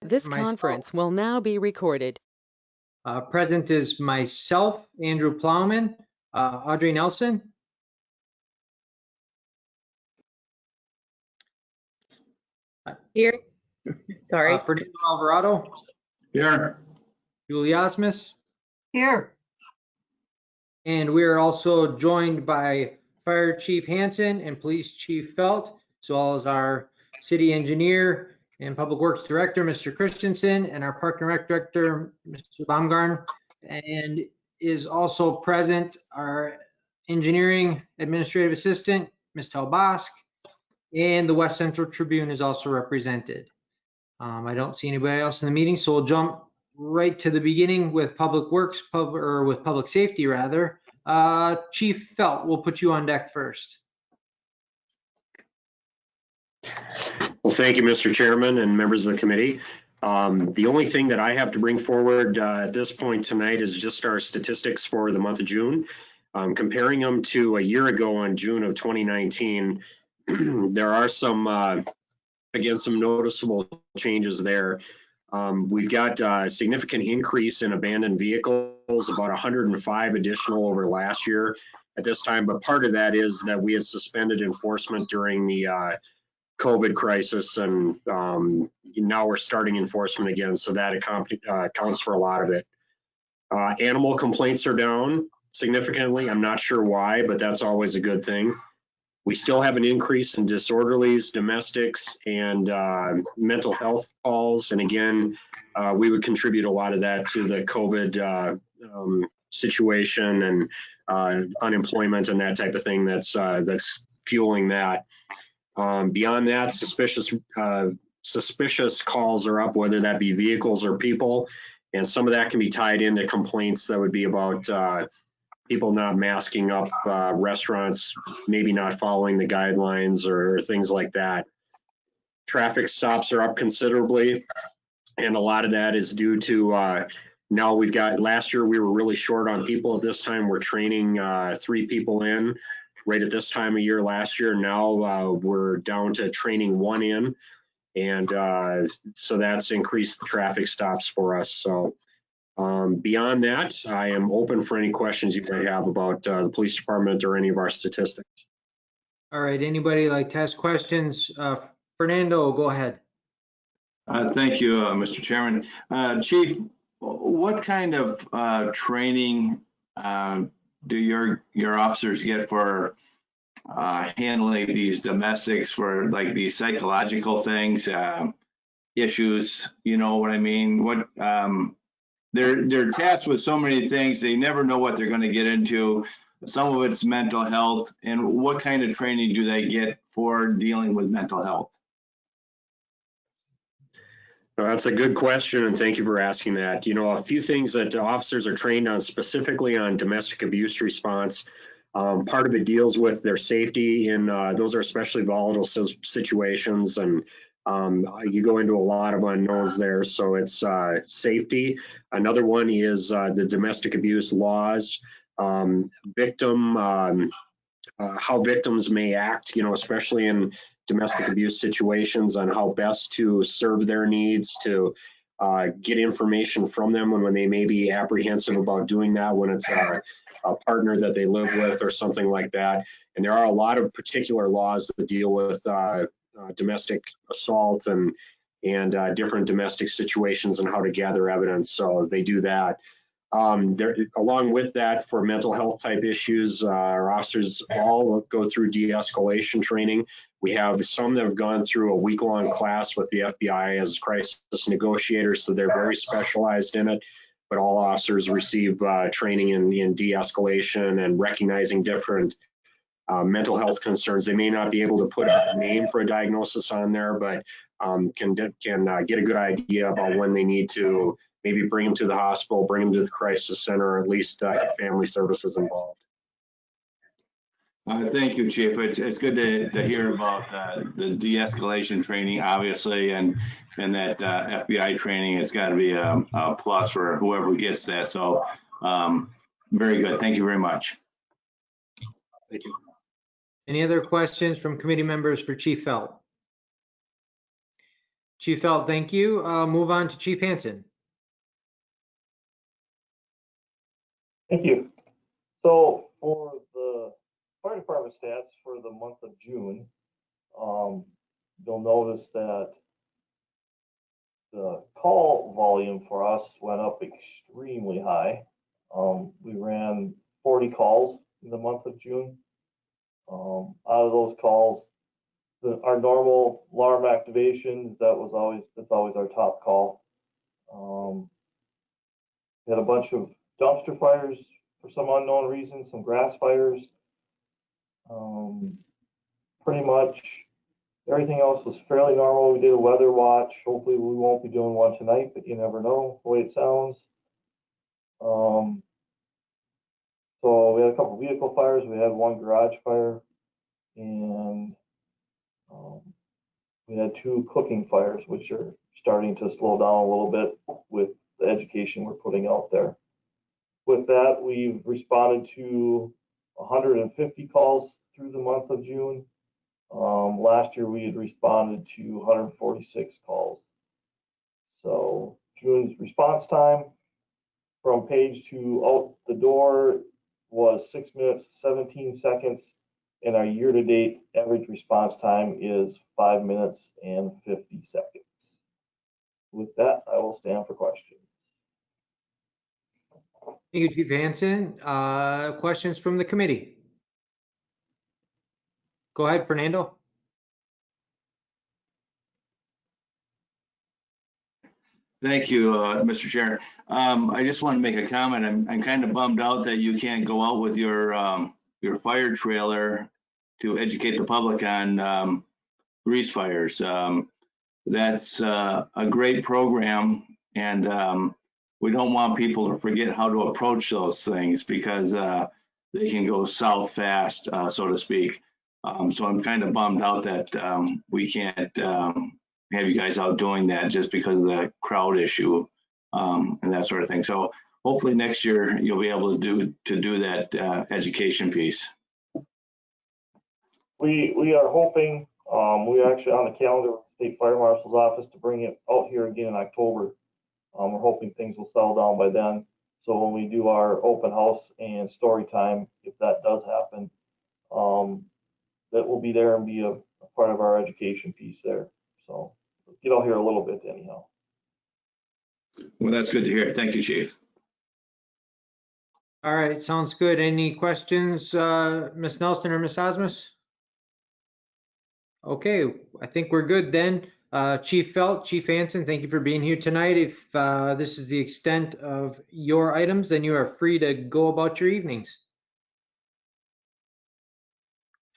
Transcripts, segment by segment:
This conference will now be recorded. Present is myself, Andrew Plowman, Audrey Nelson. Here. Sorry. Fernando Alvarado. Here. Juliasmus. Here. And we are also joined by Fire Chief Hansen and Police Chief Felt, as well as our City Engineer and Public Works Director, Mr. Christensen, and our Park and Rec Director, Mr. Baumgarn. And is also present our Engineering Administrative Assistant, Ms. Telbask, and the West Central Tribune is also represented. I don't see anybody else in the meeting, so we'll jump right to the beginning with Public Works, with Public Safety rather. Chief Felt, we'll put you on deck first. Well, thank you, Mr. Chairman and members of the committee. The only thing that I have to bring forward at this point tonight is just our statistics for the month of June. Comparing them to a year ago on June of 2019, there are some, again, some noticeable changes there. We've got a significant increase in abandoned vehicles, about 105 additional over last year at this time, but part of that is that we had suspended enforcement during the COVID crisis, and now we're starting enforcement again, so that accounts for a lot of it. Animal complaints are down significantly. I'm not sure why, but that's always a good thing. We still have an increase in disorderlies, domestics, and mental health calls. And again, we would contribute a lot of that to the COVID situation and unemployment and that type of thing that's fueling that. Beyond that, suspicious calls are up, whether that be vehicles or people. And some of that can be tied into complaints that would be about people not masking up, restaurants maybe not following the guidelines or things like that. Traffic stops are up considerably, and a lot of that is due to now we've got, last year we were really short on people. At this time we're training 3 people in right at this time of year last year. Now we're down to training 1 in, and so that's increased the traffic stops for us. So beyond that, I am open for any questions you may have about the police department or any of our statistics. All right, anybody like to ask questions? Fernando, go ahead. Thank you, Mr. Chairman. Chief, what kind of training do your officers get for handling these domestics, for like these psychological things, issues? You know what I mean? What they're tasked with so many things, they never know what they're going to get into. Some of it's mental health, and what kind of training do they get for dealing with mental health? Well, that's a good question, and thank you for asking that. You know, a few things that officers are trained on, specifically on domestic abuse response. Part of it deals with their safety, and those are especially volatile situations, and you go into a lot of unknowns there, so it's safety. Another one is the domestic abuse laws, how victims may act, you know, especially in domestic abuse situations, on how best to serve their needs, to get information from them when they may be apprehensive about doing that, when it's a partner that they live with or something like that. And there are a lot of particular laws that deal with domestic assault and different domestic situations and how to gather evidence, so they do that. Along with that, for mental health type issues, our officers all go through de-escalation training. We have some that have gone through a week-long class with the FBI as crisis negotiators, so they're very specialized in it. But all officers receive training in de-escalation and recognizing different mental health concerns. They may not be able to put a name for a diagnosis on there, but can get a good idea about when they need to maybe bring them to the hospital, bring them to the crisis center, or at least get family services involved. Thank you, Chief. It's good to hear about the de-escalation training, obviously, and that FBI training. It's got to be a plus for whoever gets that. So very good. Thank you very much. Thank you. Any other questions from committee members for Chief Felt? Chief Felt, thank you. Move on to Chief Hansen. Thank you. So for the fire department stats for the month of June, you'll notice that the call volume for us went up extremely high. We ran 40 calls in the month of June. Out of those calls, our normal alarm activations, that's always our top call. We had a bunch of dumpster fires for some unknown reason, some grass fires. Pretty much everything else was fairly normal. We did a weather watch. Hopefully we won't be doing one tonight, but you never know the way it sounds. So we had a couple vehicle fires. We had one garage fire, and we had 2 cooking fires, which are starting to slow down a little bit with the education we're putting out there. With that, we've responded to 150 calls through the month of June. Last year, we had responded to 146 calls. So June's response time from page to out the door was 6 minutes, 17 seconds, and our year-to-date average response time is 5 minutes and 50 seconds. With that, I will stand for questions. Thank you, Chief Hansen. Questions from the committee? Go ahead, Fernando. Thank you, Mr. Chair. I just want to make a comment. I'm kind of bummed out that you can't go out with your fire trailer to educate the public on grease fires. That's a great program, and we don't want people to forget how to approach those things because they can go south fast, so to speak. So I'm kind of bummed out that we can't have you guys out doing that just because of the crowd issue and that sort of thing. So hopefully next year you'll be able to do that education piece. We are hoping, we're actually on the calendar with the State Fire Marshal's office to bring it out here again in October. We're hoping things will settle down by then. So when we do our open house and story time, if that does happen, that will be there and be a part of our education piece there. So get out here a little bit anyhow. Well, that's good to hear. Thank you, Chief. All right, sounds good. Any questions, Ms. Nelson or Ms. Osmus? Okay, I think we're good then. Chief Felt, Chief Hansen, thank you for being here tonight. If this is the extent of your items, then you are free to go about your evenings.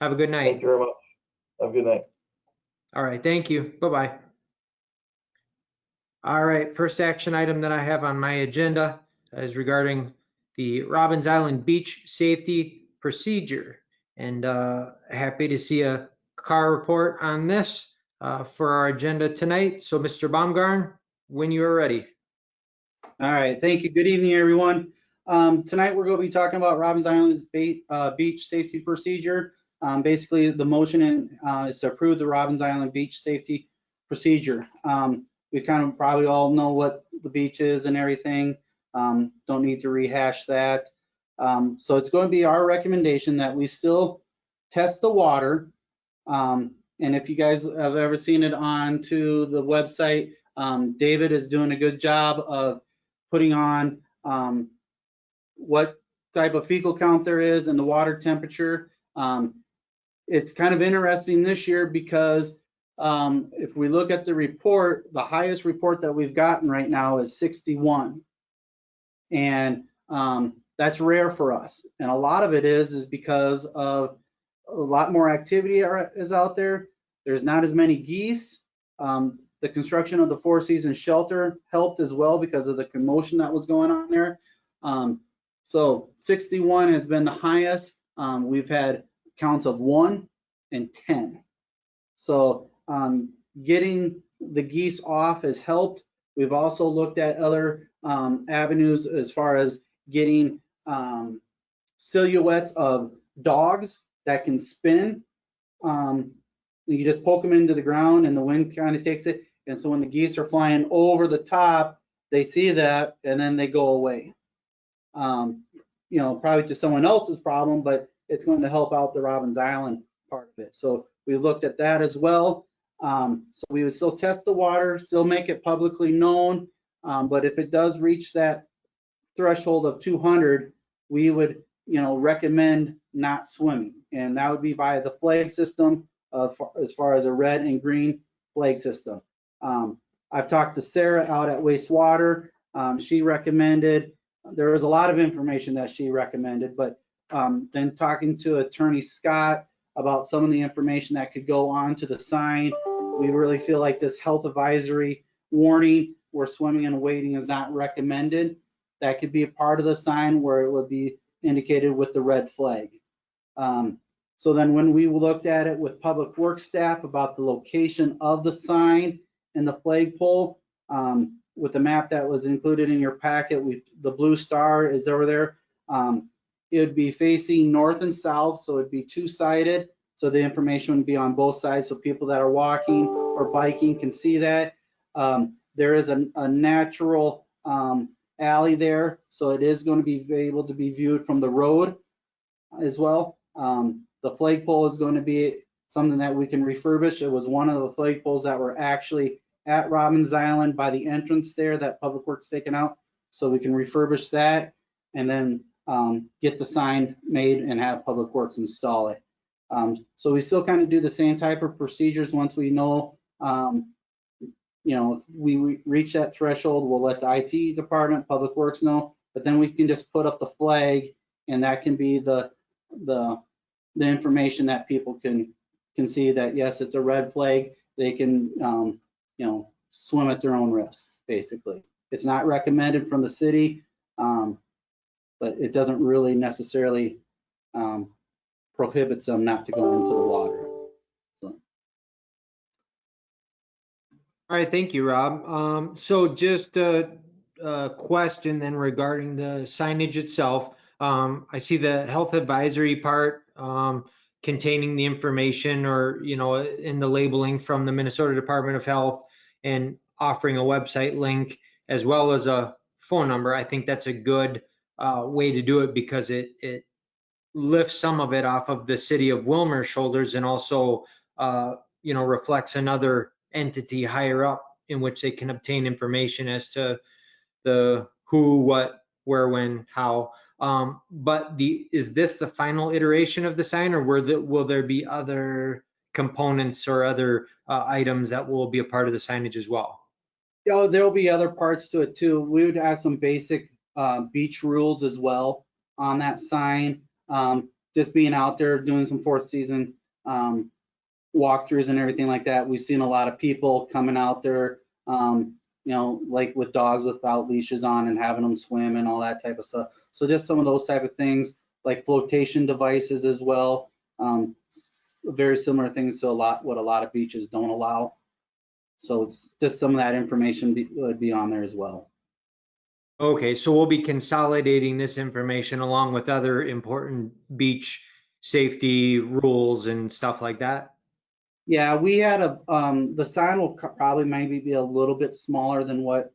Have a good night. Thank you very much. Have a good night. All right, thank you. Bye-bye. All right, first action item that I have on my agenda is regarding the Robbins Island Beach Safety Procedure. And happy to see a car report on this for our agenda tonight. So Mr. Baumgarn, when you are ready. All right, thank you. Good evening, everyone. Tonight we're going to be talking about Robbins Island's beach safety procedure. Basically, the motion is to approve the Robbins Island beach safety procedure. We kind of probably all know what the beach is and everything. Don't need to rehash that. So it's going to be our recommendation that we still test the water. And if you guys have ever seen it onto the website, David is doing a good job of putting on what type of fecal count there is and the water temperature. It's kind of interesting this year because if we look at the report, the highest report that we've gotten right now is 61. And that's rare for us. And a lot of it is because of a lot more activity is out there. There's not as many geese. The construction of the Four Seasons shelter helped as well because of the commotion that was going on there. So 61 has been the highest. We've had counts of 1 and 10. So getting the geese off has helped. We've also looked at other avenues as far as getting silhouettes of dogs that can spin. You just poke them into the ground and the wind kind of takes it. And so when the geese are flying over the top, they see that and then they go away. You know, probably to someone else's problem, but it's going to help out the Robbins Island part of it. So we looked at that as well. So we would still test the water, still make it publicly known. But if it does reach that threshold of 200, we would, you know, recommend not swimming. And that would be by the flag system as far as a red and green flag system. I've talked to Sarah out at wastewater. She recommended, there was a lot of information that she recommended, but then talking to Attorney Scott about some of the information that could go on to the sign, we really feel like this health advisory warning where swimming and wading is not recommended, that could be a part of the sign where it would be indicated with the red flag. So then when we looked at it with Public Works staff about the location of the sign and the flagpole, with the map that was included in your packet, the blue star is over there. It would be facing north and south, so it'd be two-sided. So the information would be on both sides, so people that are walking or biking can see that. There is a natural alley there, so it is going to be able to be viewed from the road as well. The flagpole is going to be something that we can refurbish. It was one of the flagpoles that were actually at Robbins Island by the entrance there that Public Works taken out, so we can refurbish that and then get the sign made and have Public Works install it. So we still kind of do the same type of procedures once we know, you know, if we reach that threshold, we'll let the IT department, Public Works know, but then we can just put up the flag and that can be the information that people can see that, yes, it's a red flag. They can, you know, swim at their own risk, basically. It's not recommended from the city, but it doesn't really necessarily prohibits them not to go into the water. So. All right, thank you, Rob. So just a question then regarding the signage itself. I see the health advisory part containing the information or, you know, in the labeling from the Minnesota Department of Health and offering a website link as well as a phone number. I think that's a good way to do it because it lifts some of it off of the city of Willmar's shoulders and also, you know, reflects another entity higher up in which they can obtain information as to the who, what, where, when, how. But is this the final iteration of the sign, or will there be other components or other items that will be a part of the signage as well? Yeah, there'll be other parts to it too. We would add some basic beach rules as well on that sign. Just being out there doing some fourth season walkthroughs and everything like that. We've seen a lot of people coming out there, you know, like with dogs without leashes on and having them swim and all that type of stuff. So just some of those type of things, like flotation devices as well. Very similar things to what a lot of beaches don't allow. So it's just some of that information would be on there as well. Okay, so we'll be consolidating this information along with other important beach safety rules and stuff like that. Yeah, we had the sign will probably maybe be a little bit smaller than what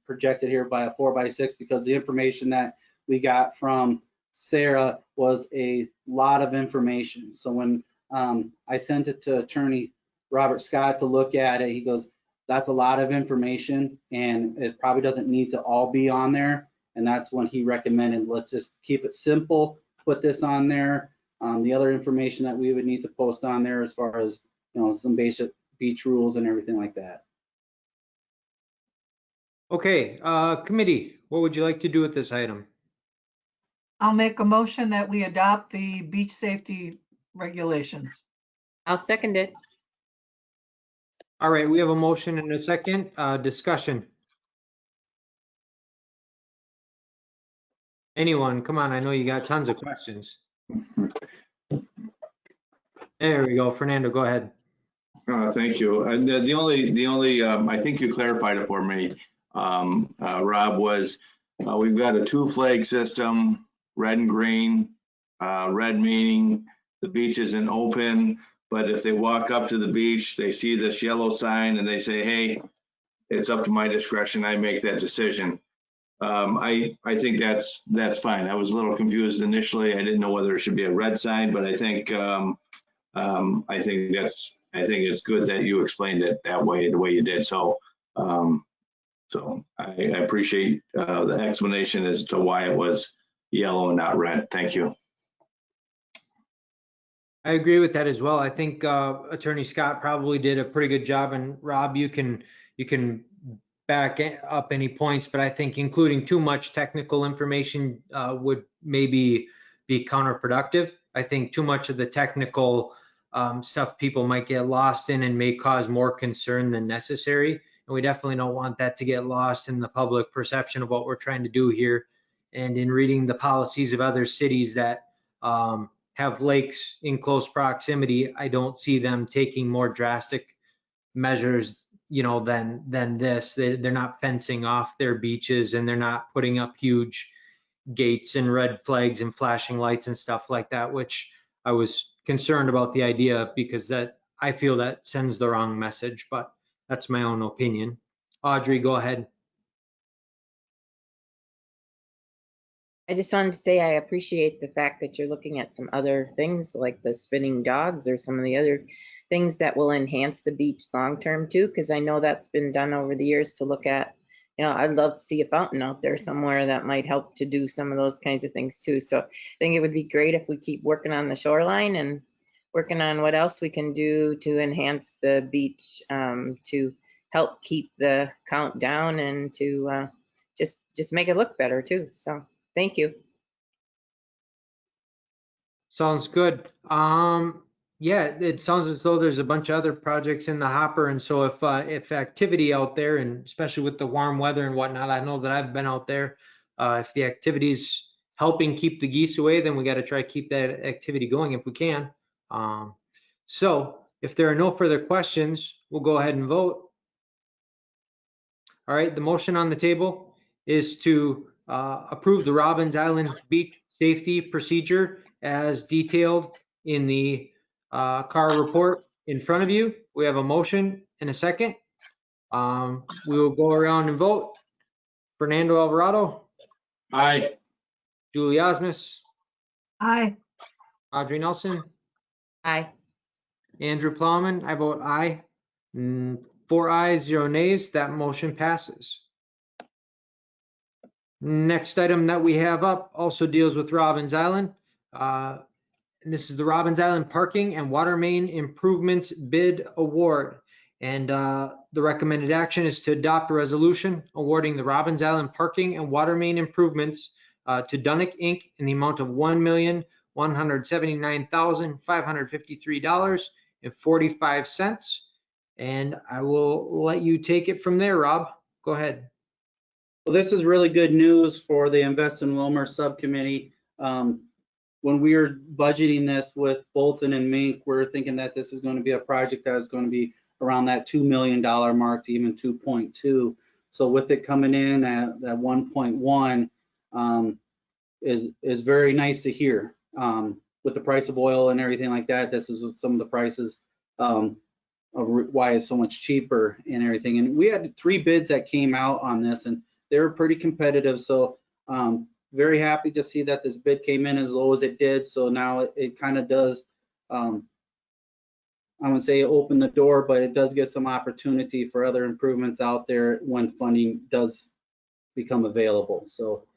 projected here by a 4x6 because the information that we got from Sarah was a lot of information. So when I sent it to Attorney Robert Scott to look at it, he goes, that's a lot of information and it probably doesn't need to all be on there. And that's when he recommended, let's just keep it simple, put this on there. The other information that we would need to post on there as far as, you know, some basic beach rules and everything like that. Okay, committee, what would you like to do with this item? I'll make a motion that we adopt the beach safety regulations. I'll second it. All right, we have a motion and a second. Discussion. Anyone? Come on, I know you got tons of questions. There we go. Fernando, go ahead. Thank you. And the only I think you clarified it for me, Rob, was we've got a two flag system, red and green. Red meaning the beach isn't open, but if they walk up to the beach, they see this yellow sign and they say, hey, it's up to my discretion, I make that decision. I think that's fine. I was a little confused initially. I didn't know whether it should be a red sign, but I think it's good that you explained it that way, the way you did. So I appreciate the explanation as to why it was yellow and not red. Thank you. I agree with that as well. I think Attorney Scott probably did a pretty good job, and Rob, you can back up any points, but I think including too much technical information would maybe be counterproductive. I think too much of the technical stuff people might get lost in and may cause more concern than necessary. And we definitely don't want that to get lost in the public perception of what we're trying to do here. And in reading the policies of other cities that have lakes in close proximity, I don't see them taking more drastic measures, than this. They're not fencing off their beaches, and they're not putting up huge gates and red flags and flashing lights and stuff like that, which I was concerned about the idea, because that I feel that sends the wrong message, but that's my own opinion. Audrey, go ahead. I just wanted to say I appreciate the fact that you're looking at some other things like the spinning dogs or some of the other things that will enhance the beach long term too, because I know that's been done over the years to look at. I'd love to see a fountain out there somewhere that might help to do some of those kinds of things too. So I think it would be great if we keep working on the shoreline and working on what else we can do to enhance the beach, to help keep the count down and to just make it look better too. So thank you. Sounds good. Yeah, it sounds as though there's a bunch of other projects in the hopper, and so if activity out there, and especially with the warm weather and whatnot, I know that I've been out there. If the activity's helping keep the geese away, then we got to try to keep that activity going if we can. So if there are no further questions, we'll go ahead and vote. All right, the motion on the table is to approve the Robbins Island Beach Safety Procedure as detailed in the CAR report in front of you. We have a motion and a second. We will go around and vote. Fernando Alvarado, Aye. Julie Osmus, Aye. Audrey Nelson, Aye. Andrew Plowman. I vote aye. 4 ayes, 0 nays. That motion passes. Next item that we have up also deals with Robbins Island. And this is the Robbins Island Parking and Water Main Improvements Bid Award. And the recommended action is to adopt a resolution awarding the Robbins Island Parking and Water Main Improvements to Dunick Inc. in the amount of $1,179,553.45. And I will let you take it from there, Rob. Go ahead. Well, this is really good news for the Invest in Willmar subcommittee. When we were budgeting this with Bolton and Mink, we're thinking that this is going to be a project that is going to be around that $2 million mark to even 2.2. So with it coming in at 1.1 is very nice to hear. With the price of oil and everything like that, this is some of the prices of why it's so much cheaper and everything. And we had 3 bids that came out on this, and they were pretty competitive. So very happy to see that this bid came in as low as it did. So now it kind of does, I wouldn't say open the door, but it does give some opportunity for other improvements out there when funding does become available. So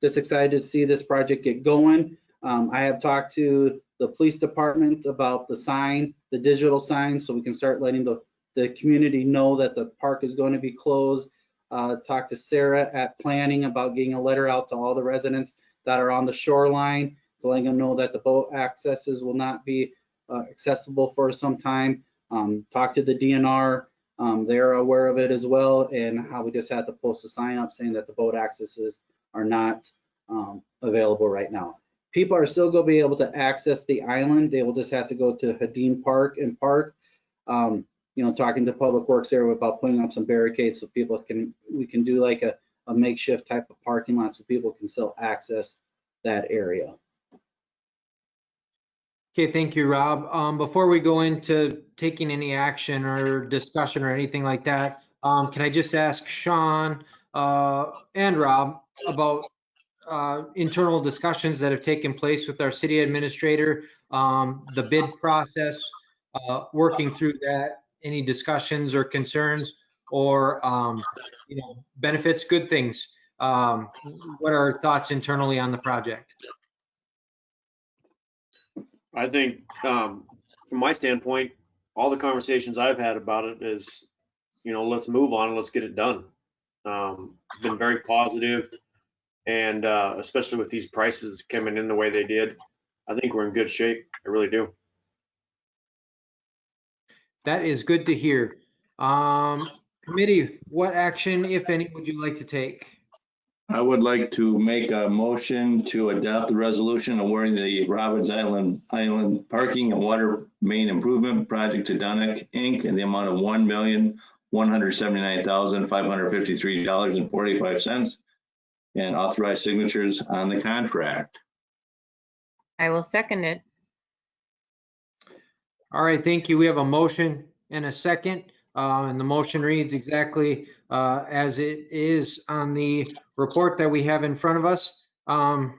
just excited to see this project get going. I have talked to the police department about the sign, the digital sign, so we can start letting the community know that the park is going to be closed. Talked to Sarah at planning about getting a letter out to all the residents that are on the shoreline, to letting them know that the boat accesses will not be accessible for some time. Talked to the DNR, they're aware of it as well, and how we just had to post a sign up saying that the boat accesses are not available right now. People are still going to be able to access the island. They will just have to go to Hadeen Park and park. Talking to Public Works there about putting up some barricades so people we can do like a makeshift type of parking lot so people can still access that area. Okay, thank you, Rob. Before we go into taking any action or discussion or anything like that, can I just ask Sean and Rob about internal discussions that have taken place with our city administrator, the bid process, working through that, any discussions or concerns or, benefits, good things. What are our thoughts internally on the project? I think, from my standpoint, all the conversations I've had about it is, let's move on and let's get it done. Been very positive, and especially with these prices coming in the way they did, I think we're in good shape. I really do. That is good to hear. Committee, what action, if any, would you like to take? I would like to make a motion to adopt the resolution awarding the Robbins Island Parking and Water Main Improvement Project to Dunick Inc. in the amount of $1,179,553.45 and authorize signatures on the contract. I will second it. All right, thank you. We have a motion and a second, and the motion reads exactly as it is on the report that we have in front of us. And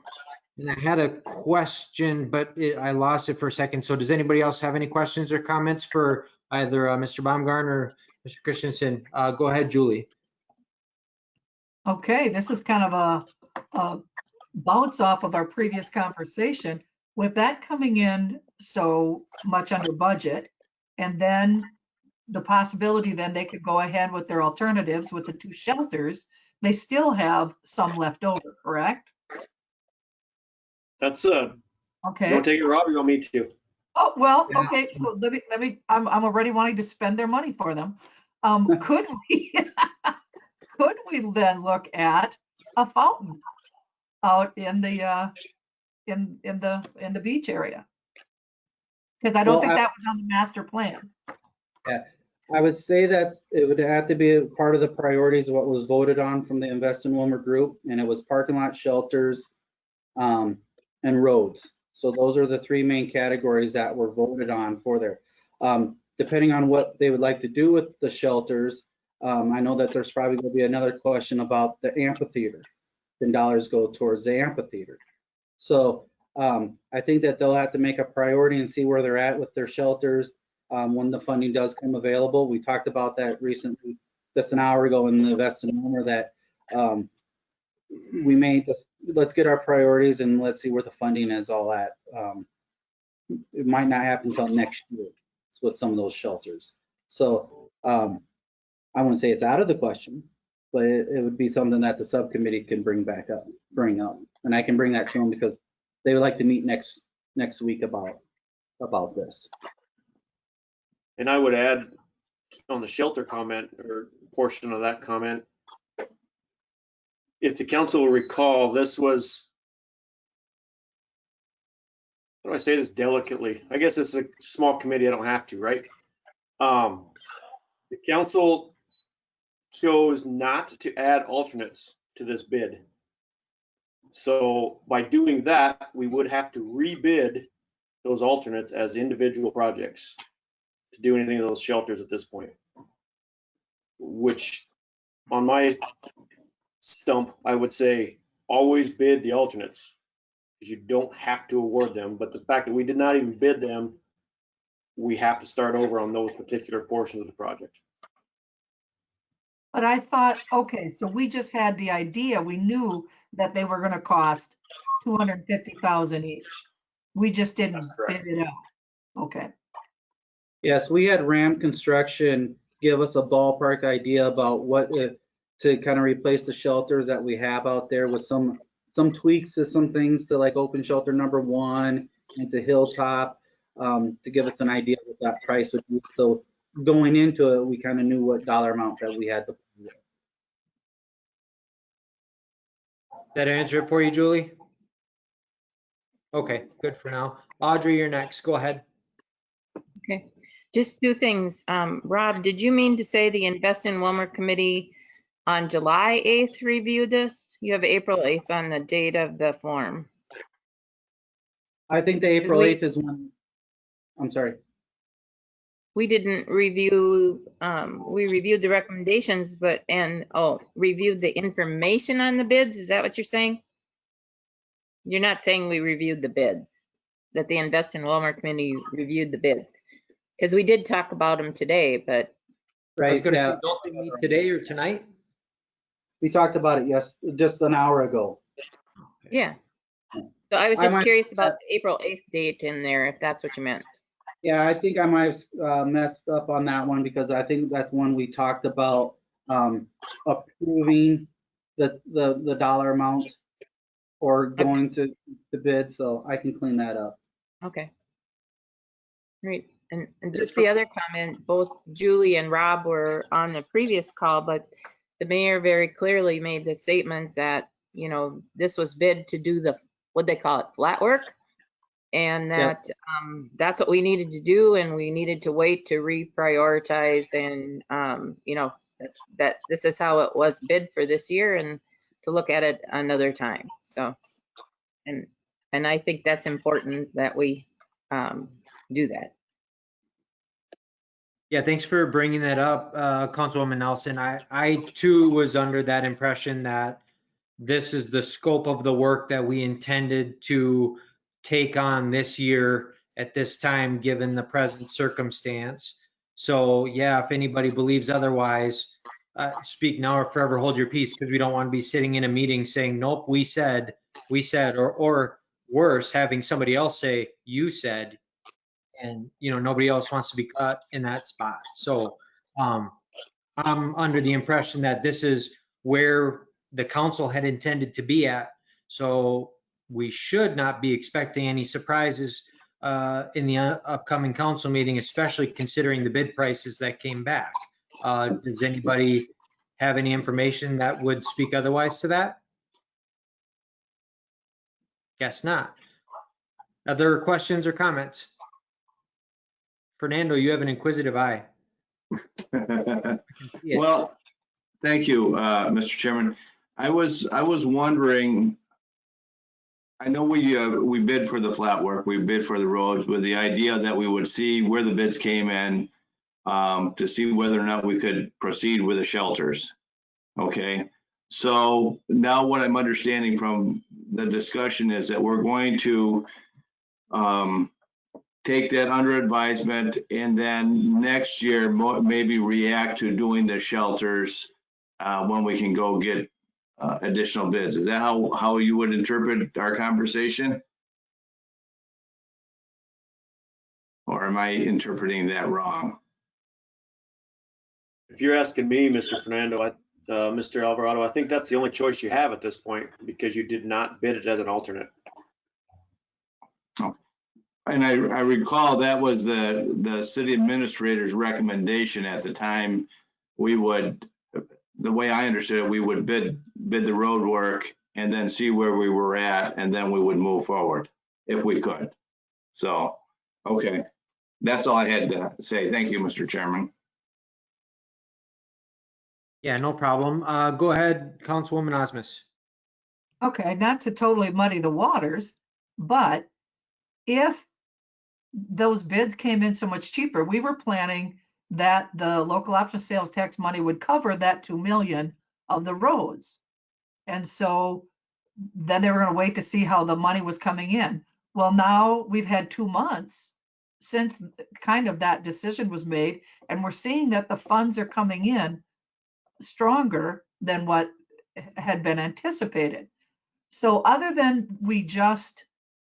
I had a question, but I lost it for a second. So does anybody else have any questions or comments for either Mr. Baumgartner or Mr. Christensen? Go ahead, Julie. Okay, this is kind of a bounce off of our previous conversation. With that coming in so much under budget, and then the possibility then they could go ahead with their alternatives with the 2 shelters, they still have some left over, correct? That's you Okay. want to take it, Rob, or you want me to? Oh, well, okay, so let me, I'm already wanting to spend their money for them. Could we, could we then look at a fountain out in the, in the beach area? Because I don't Well, think that was on the master plan. I would say that it would have to be a part of the priorities of what was voted on from the Invest in Willmar group, and it was parking lot, shelters, and roads. So those are the 3 main categories that were voted on for there. Depending on what they would like to do with the shelters, I know that there's probably going to be another question about the amphitheater, and dollars go towards the amphitheater. So I think that they'll have to make a priority and see where they're at with their shelters when the funding does come available. We talked about that recently, just an hour ago in the Invest in Willmar, that we may just, let's get our priorities and let's see where the funding is all at. It might not happen until next year with some of those shelters. So I wouldn't say it's out of the question, but it would be something that the subcommittee can bring up. And I can bring that to them because they would like to meet next week about this. And I would add on the shelter comment or portion of that comment, if the council will recall, this was, how do I say this delicately? I guess it's a small committee, I don't have to, right? The council chose not to add alternates to this bid. So by doing that, we would have to rebid those alternates as individual projects to do anything of those shelters at this point, which on my stump, I would say always bid the alternates because you don't have to award them. But the fact that we did not even bid them, we have to start over on those particular portions of the project. But I thought, okay, so we just had the idea, we knew that they were gonna cost 250,000 each. We just didn't bid it out. Okay. Yes, we had Ram Construction give us a ballpark idea about what to kind of replace the shelters that we have out there with some tweaks to some things to like open shelter number 1 and to Hilltop to give us an idea of what that price would be. So going into it, we kind of knew what dollar amount that we had to pay with. That answer it for you, Julie? Okay, good for now. Audrey, you're next. Go ahead. Okay, just 2 things. Rob, did you mean to say the Invest in Willmar committee on July 8th reviewed this? You have April 8th on the date of the form. I think the April 8th is I'm sorry. We didn't review, we reviewed the recommendations, reviewed the information on the bids. Is that what you're saying? You're not saying we reviewed the bids, that the Invest in Willmar committee reviewed the bids? Because we did talk about them today, but. I was Right, gonna say, yeah. don't they meet today or tonight? We talked about it, yes, just an hour ago. Yeah. So I was I just might- curious about the April 8th date in there, if that's what you meant. Yeah, I think I might have messed up on that one because I think that's when we talked about approving the dollar amount or going to the bid, so I can clean that up. Okay. Great. And just the other comment, both Julie and Rob were on the previous call, but the mayor very clearly made the statement that, you know, this was bid to do the, what they call it, flat work. And that that's what we needed to do, and we needed to wait to reprioritize and, you know, that this is how it was bid for this year and to look at it another time. So, and I think that's important that we do that. Yeah, thanks for bringing that up, Councilwoman Nelson. I too was under that impression that this is the scope of the work that we intended to take on this year at this time, given the present circumstance. So yeah, if anybody believes otherwise, speak now or forever hold your peace, because we don't want to be sitting in a meeting saying, nope, we said, or worse, having somebody else say, you said, and you know, nobody else wants to be caught in that spot. So I'm under the impression that this is where the council had intended to be at. So we should not be expecting any surprises in the upcoming council meeting, especially considering the bid prices that came back. Does anybody have any information that would speak otherwise to that? Guess not. Other questions or comments? Fernando, you have an inquisitive eye. Well, thank you, Mr. Chairman. I was wondering, I know we bid for the flat work, we bid for the roads with the idea that we would see where the bids came in to see whether or not we could proceed with the shelters. Okay, so now what I'm understanding from the discussion is that we're going to take that under advisement and then next year maybe react to doing the shelters when we can go get additional bids. Is that how you would interpret our conversation? Or am I interpreting that wrong? If you're asking me, Mr. Fernando, Mr. Alvarado, I think that's the only choice you have at this point because you did not bid it as an alternate. And I recall that was the city administrator's recommendation at the time. We would, the way I understood it, we would bid the road work and then see where we were at, and then we would move forward if we could. So, okay, that's all I had to say. Thank you, Mr. Chairman. Yeah, no problem. Go ahead, Councilwoman Osmus. Okay, not to totally muddy the waters, but if those bids came in so much cheaper, we were planning that the local option sales tax money would cover that 2 million of the roads. And so then they were going to wait to see how the money was coming in. Well, now we've had 2 months since kind of that decision was made, and we're seeing that the funds are coming in stronger than what had been anticipated. So other than we just,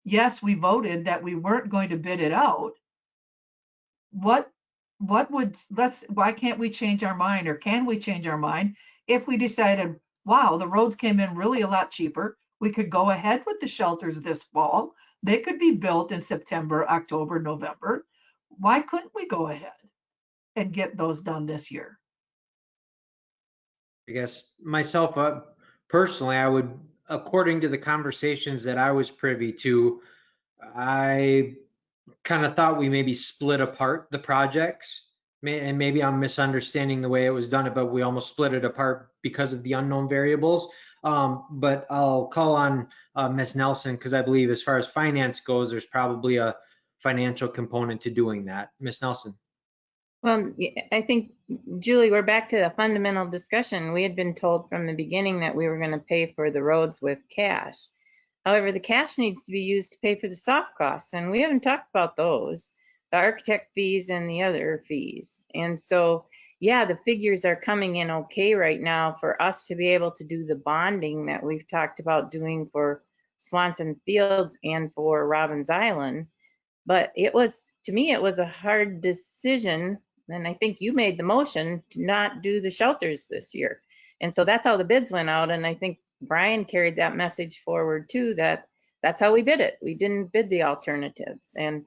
yes, we voted that we weren't going to bid it out, why can't we change our mind, or can we change our mind if we decided, wow, the roads came in really a lot cheaper, we could go ahead with the shelters this fall, they could be built in September, October, November. Why couldn't we go ahead and get those done this year? I guess myself, personally, I would, according to the conversations that I was privy to, I kind of thought we maybe split apart the projects. And maybe I'm misunderstanding the way it was done, but we almost split it apart because of the unknown variables. But I'll call on Ms. Nelson, because I believe as far as finance goes, there's probably a financial component to doing that. Ms. Nelson. Well, I think, Julie, we're back to the fundamental discussion. We had been told from the beginning that we were going to pay for the roads with cash. However, the cash needs to be used to pay for the soft costs, and we haven't talked about those, the architect fees and the other fees. And so, yeah, the figures are coming in okay right now for us to be able to do the bonding that we've talked about doing for Swanson Fields and for Robbins Island. But it was, to me, it was a hard decision. And I think you made the motion to not do the shelters this year. And so that's how the bids went out. And I think Brian carried that message forward too, that that's how we bid it. We didn't bid the alternatives. And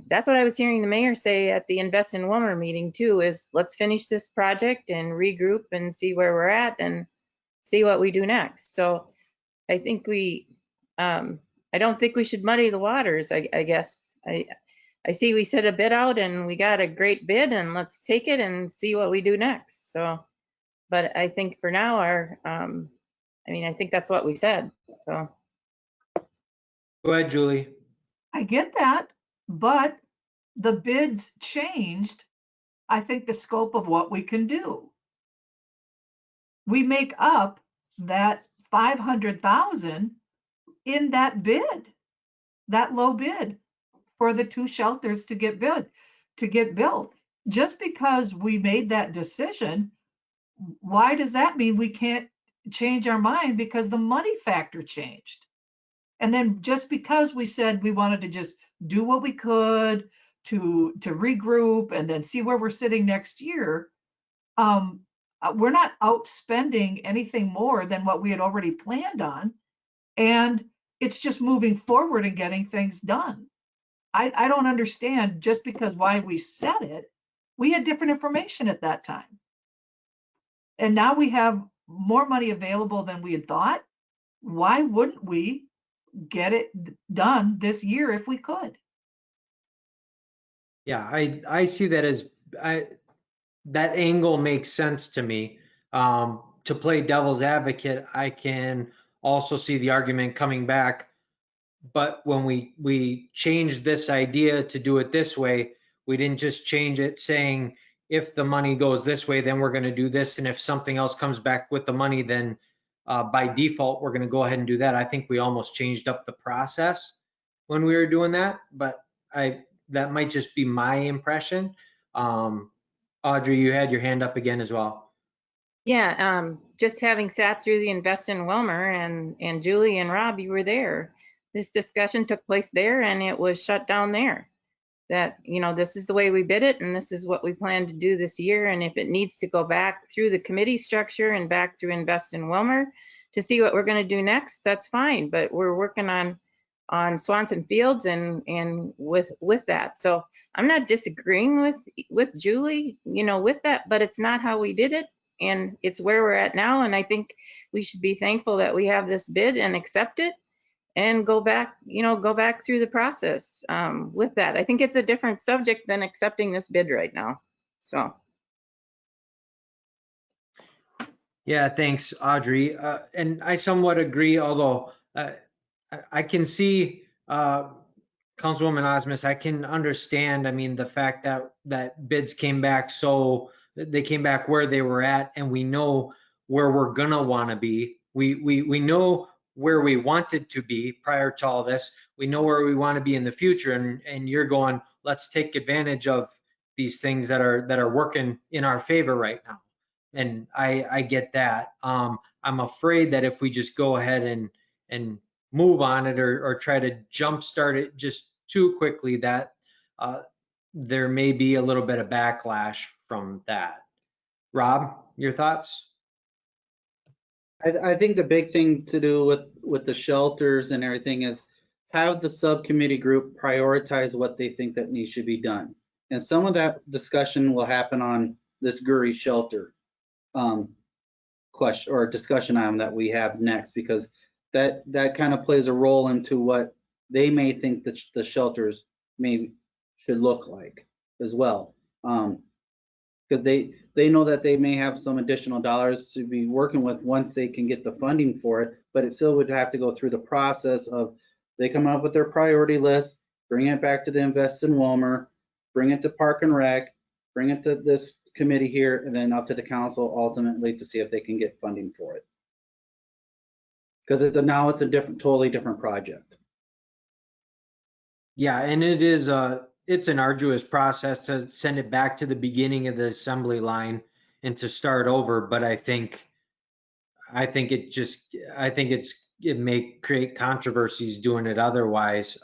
that's what I was hearing the mayor say at the Invest in Willmar meeting too, is let's finish this project and regroup and see where we're at and see what we do next. So I think I don't think we should muddy the waters, I guess. I see we set a bid out and we got a great bid, and let's take it and see what we do next. So, but I think for now, I think that's what we said, so. Go ahead, Julie. I get that, but the bids changed, I think, the scope of what we can do. We make up that 500,000 in that bid, that low bid for the 2 shelters to get built. Just because we made that decision, why does that mean we can't change our mind because the money factor changed? And then just because we said we wanted to just do what we could to regroup and then see where we're sitting next year, we're not outspending anything more than what we had already planned on. And it's just moving forward and getting things done. I don't understand just because why we said it. We had different information at that time. And now we have more money available than we had thought. Why wouldn't we get it done this year if we could? Yeah, I see that as that angle makes sense to me. To play devil's advocate, I can also see the argument coming back. But when we changed this idea to do it this way, we didn't just change it saying, if the money goes this way, then we're going to do this. And if something else comes back with the money, then by default, we're going to go ahead and do that. I think we almost changed up the process when we were doing that, but that might just be my impression. Audrey, you had your hand up again as well. Yeah, just having sat through the Invest in Willmar, and Julie and Rob, you were there. This discussion took place there and it was shut down there. That, this is the way we bid it and this is what we plan to do this year. And if it needs to go back through the committee structure and back through Invest in Willmar to see what we're going to do next, that's fine. But we're working on Swanson Fields and with that. So I'm not disagreeing with Julie, with that, but it's not how we did it. And it's where we're at now. And I think we should be thankful that we have this bid and accept it and go back through the process with that. I think it's a different subject than accepting this bid right now. So. Yeah, thanks, Audrey. And I somewhat agree, although I can see Councilwoman Osmus, I can understand, the fact that bids came back, so they came back where they were at, and we know where we're gonna wanna be. We know where we wanted to be prior to all this. We know where we want to be in the future, and you're going, let's take advantage of these things that are working in our favor right now. And I get that. I'm afraid that if we just go ahead and move on it or try to jumpstart it just too quickly, that there may be a little bit of backlash from that. Rob, your thoughts? I think the big thing to do with the shelters and everything is have the subcommittee group prioritize what they think that needs to be done. And some of that discussion will happen on this Gui Shelter question or discussion item that we have next, because that kind of plays a role into what they may think that the shelters should look like as well. Because they know that they may have some additional dollars to be working with once they can get the funding for it, but it still would have to go through the process of they come up with their priority list, bring it back to the Invest in Willmar, bring it to Park and Rec, bring it to this committee here, and then up to the council ultimately to see if they can get funding for it. Because now it's a totally different project. Yeah, and it's an arduous process to send it back to the beginning of the assembly line and to start over, but I think it may create controversies doing it otherwise.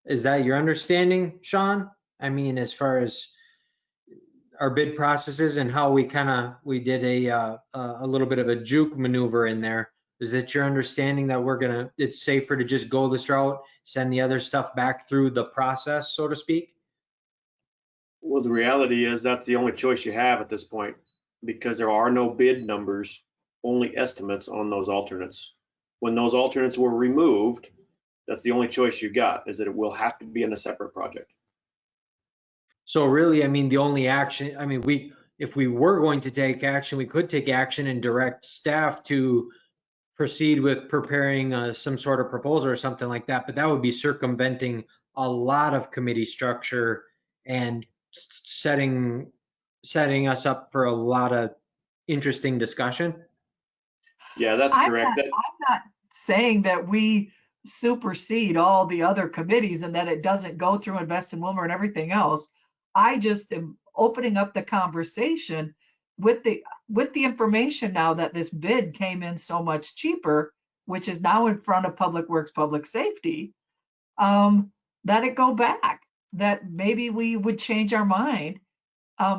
Is that your understanding, Sean? I mean, as far as our bid processes and how we did a little bit of a juke maneuver in there. Is it your understanding that it's safer to just go this route, send the other stuff back through the process, so to speak? Well, the reality is that's the only choice you have at this point, because there are no bid numbers, only estimates on those alternates. When those alternates were removed, that's the only choice you got, is that it will have to be in a separate project. So really, I mean, the only action, I mean, if we were going to take action, we could take action and direct staff to proceed with preparing some sort of proposal or something like that, but that would be circumventing a lot of committee structure and setting us up for a lot of interesting discussion. Yeah, that's correct. I'm not saying that we supersede all the other committees and that it doesn't go through Invest in Willmar and everything else. I just am opening up the conversation with the information now that this bid came in so much cheaper, which is now in front of Public Works, Public Safety, that it go back, that maybe we would change our mind.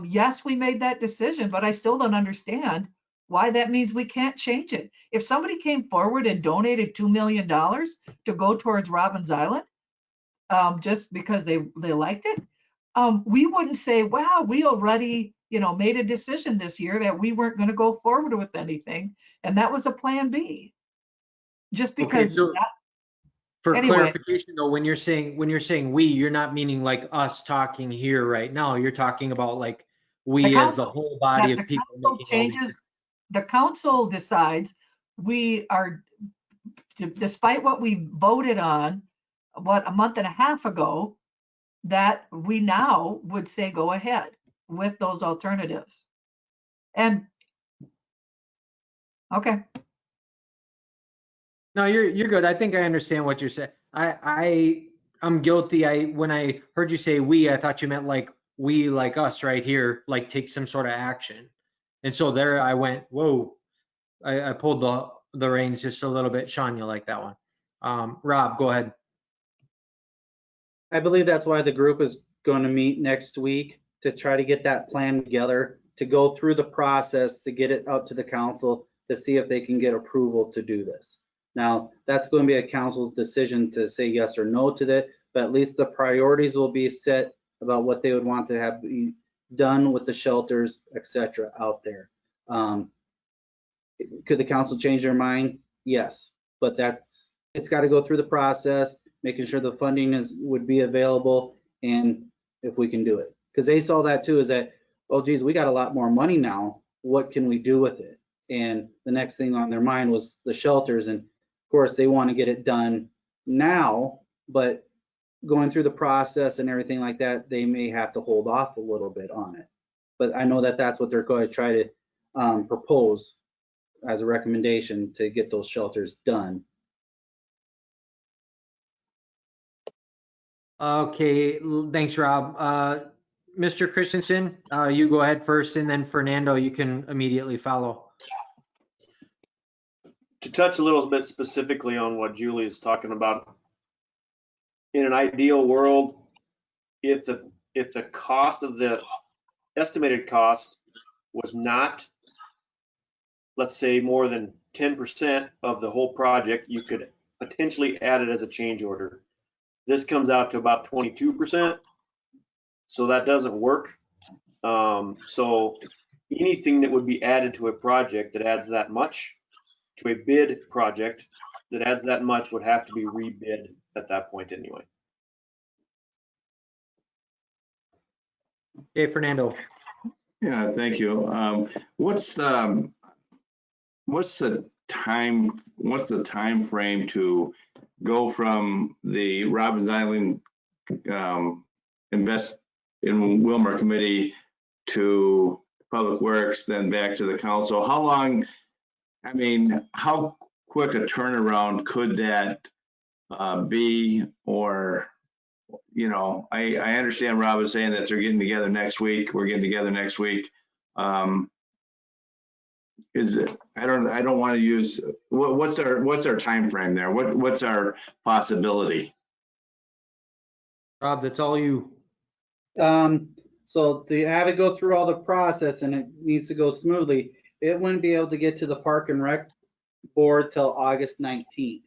Yes, we made that decision, but I still don't understand why that means we can't change it. If somebody came forward and donated $2 million to go towards Robbins Island, just because they liked it, we wouldn't say, wow, we already, made a decision this year that we weren't going to go forward with anything. And that was a plan B. Just because. Okay, so for anyway, clarification though, when you're saying we, you're not meaning like us talking here right now. You're talking about like we as the whole body of people making changes. The council decides we are, despite what we voted on, a month and a half ago, that we now would say go ahead with those alternatives. And okay. No, you're good. I think I understand what you're saying. I'm guilty. When I heard you say we, I thought you meant like we, like us right here, like take some sort of action. And so there I went, whoa. I pulled the reins just a little bit. Sean, you like that one. Rob, go ahead. I believe that's why the group is going to meet next week to try to get that plan together, to go through the process, to get it out to the council, to see if they can get approval to do this. Now, that's going to be a council's decision to say yes or no to that, but at least the priorities will be set about what they would want to have be done with the shelters, etc. out there. Could the council change their mind? Yes, but it's got to go through the process, making sure the funding would be available, and if we can do it. Because they saw that too, is that, oh geez, we got a lot more money now. What can we do with it? And the next thing on their mind was the shelters. And of course, they want to get it done now, but going through the process and everything like that, they may have to hold off a little bit on it. But I know that that's what they're going to try to propose as a recommendation to get those shelters done. Okay, thanks, Rob. Mr. Christensen, you go ahead first, and then Fernando, you can immediately follow. To touch a little bit specifically on what Julie is talking about, in an ideal world, if the cost of the estimated cost was not, let's say, more than 10% of the whole project, you could potentially add it as a change order. This comes out to about 22%, so that doesn't work. So anything that would be added to a project that adds that much, to a bid project that adds that much, would have to be rebid at that point anyway. Okay, Fernando. Yeah, thank you. What's the time frame to go from the Robbins Island invest in Willmar committee to Public Works, then back to the council. How long, I mean, how quick a turnaround could that be? Or, you know, I understand Rob is saying that they're getting together next week. We're getting together next week. Is it, I don't want to use, what's our time frame there? What's our possibility? Rob, that's all you. So to have it go through all the process and it needs to go smoothly, it wouldn't be able to get to the Park and Rec board till August 19th.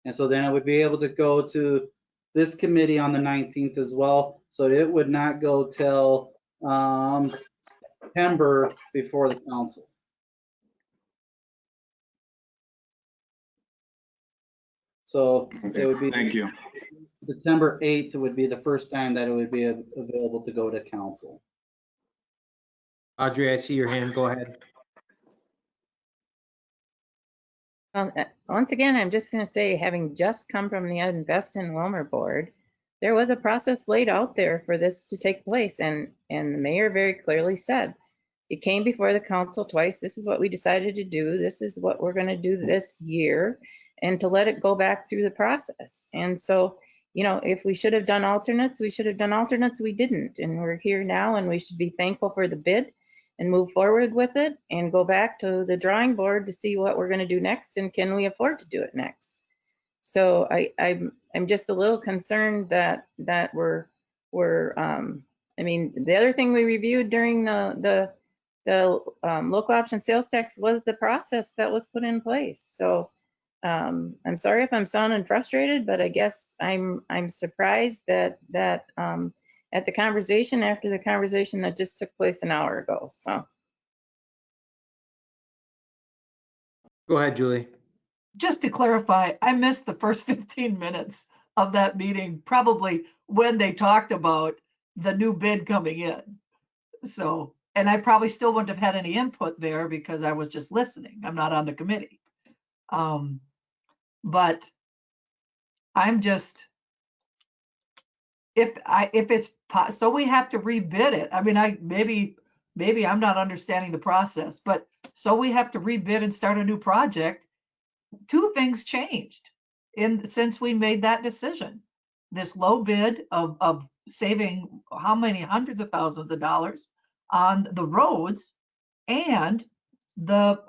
And so then it would be able to go to this committee on the 19th as well. So it would not go till September before the council. So it would be. Thank you. September 8th would be the first time that it would be available to go to council. Audrey, I see your hand. Go ahead. Once again, I'm just going to say, having just come from the Invest in Willmar board, there was a process laid out there for this to take place, and the mayor very clearly said, it came before the council twice. This is what we decided to do. This is what we're going to do this year, and to let it go back through the process. And so, you know, if we should have done alternates, we should have done alternates. We didn't, and we're here now, and we should be thankful for the bid and move forward with it and go back to the drawing board to see what we're going to do next and can we afford to do it next. So I'm just a little concerned that we're I mean, the other thing we reviewed during the local option sales tax was the process that was put in place. So I'm sorry if I'm sounding frustrated, but I guess I'm surprised that at the conversation after the conversation that just took place an hour ago. So Go ahead, Julie. Just to clarify, I missed the first 15 minutes of that meeting, probably when they talked about the new bid coming in. So, and I probably still wouldn't have had any input there because I was just listening. I'm not on the committee. But I'm just, if it's, so we have to rebid it. I mean, maybe I'm not understanding the process, but so we have to rebid and start a new project. Two things changed since we made that decision. This low bid of saving how many hundreds of thousands of dollars on the roads and the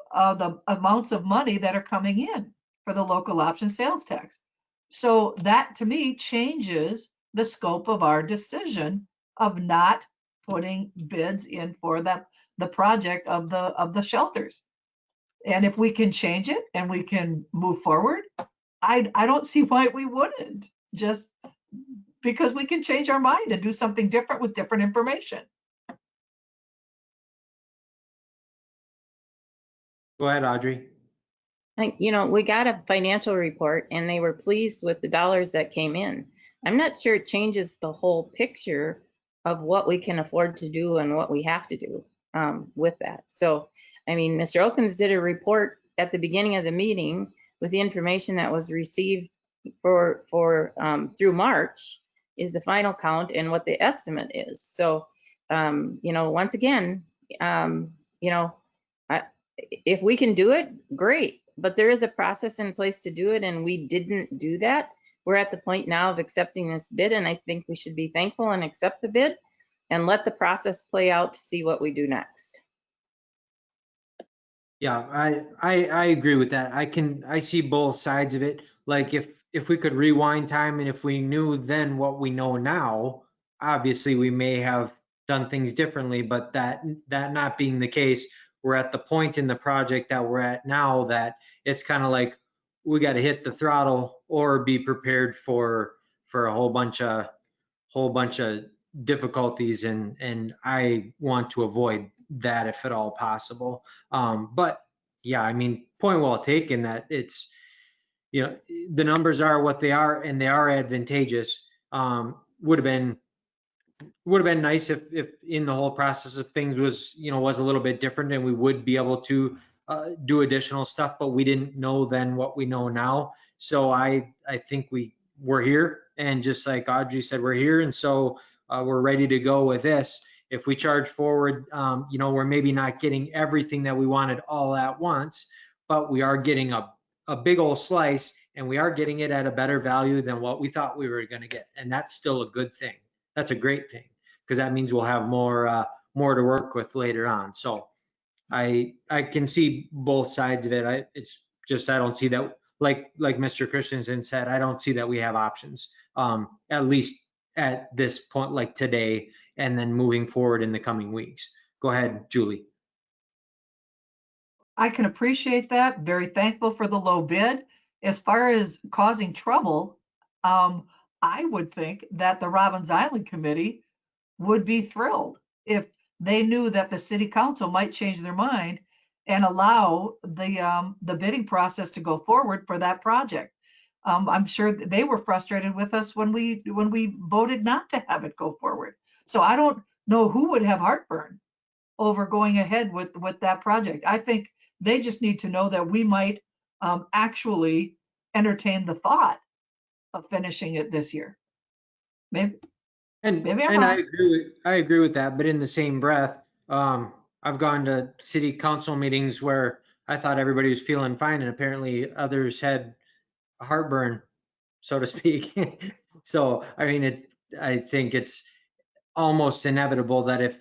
amounts of money that are coming in for the local option sales tax. So that to me changes the scope of our decision of not putting bids in for the project of the shelters. And if we can change it and we can move forward, I don't see why we wouldn't, just because we can change our mind and do something different with different information. Go ahead, Audrey. you know, we got a financial report and they were pleased with the dollars that came in. I'm not sure it changes the whole picture of what we can afford to do and what we have to do with that. So, I mean, Mr. Okins did a report at the beginning of the meeting with the information that was received for through March is the final count and what the estimate is. So, you know, once again, you know, if we can do it, great. But there is a process in place to do it, and we didn't do that. We're at the point now of accepting this bid, and I think we should be thankful and accept the bid and let the process play out to see what we do next. Yeah, I agree with that. I see both sides of it. Like if we could rewind time and if we knew then what we know now, obviously we may have done things differently, but that not being the case, we're at the point in the project that we're at now that it's kind of like we got to hit the throttle or be prepared for a whole bunch of difficulties, and I want to avoid that if at all possible. But yeah, I mean, point well taken that it's, you know, the numbers are what they are and they are advantageous. Would have been nice if in the whole process of things was, you know, was a little bit different and we would be able to do additional stuff, but we didn't know then what we know now. So I think we're here And just like Audrey said, we're here, and so we're ready to go with this. If we charge forward, you know, we're maybe not getting everything that we wanted all at once, but we are getting a big old slice, and we are getting it at a better value than what we thought we were going to get. And that's still a good thing. That's a great thing, because that means we'll have more to work with later on. So I can see both sides of it. It's just, I don't see that, like Mr. Christensen said, I don't see that we have options, at least at this point, like today, and then moving forward in the coming weeks. Go ahead, Julie. I can appreciate that. Very thankful for the low bid. As far as causing trouble, I would think that the Robbins Island Committee would be thrilled if they knew that the city council might change their mind and allow the bidding process to go forward for that project. I'm sure they were frustrated with us when we voted not to have it go forward. So I don't know who would have heartburn over going ahead with that project. I think they just need to know that we might actually entertain the thought of finishing it this year. Maybe I'm And wrong. I agree with that, but in the same breath, I've gone to city council meetings where I thought everybody was feeling fine, and apparently others had heartburn, so to speak. So, I mean, I think it's almost inevitable that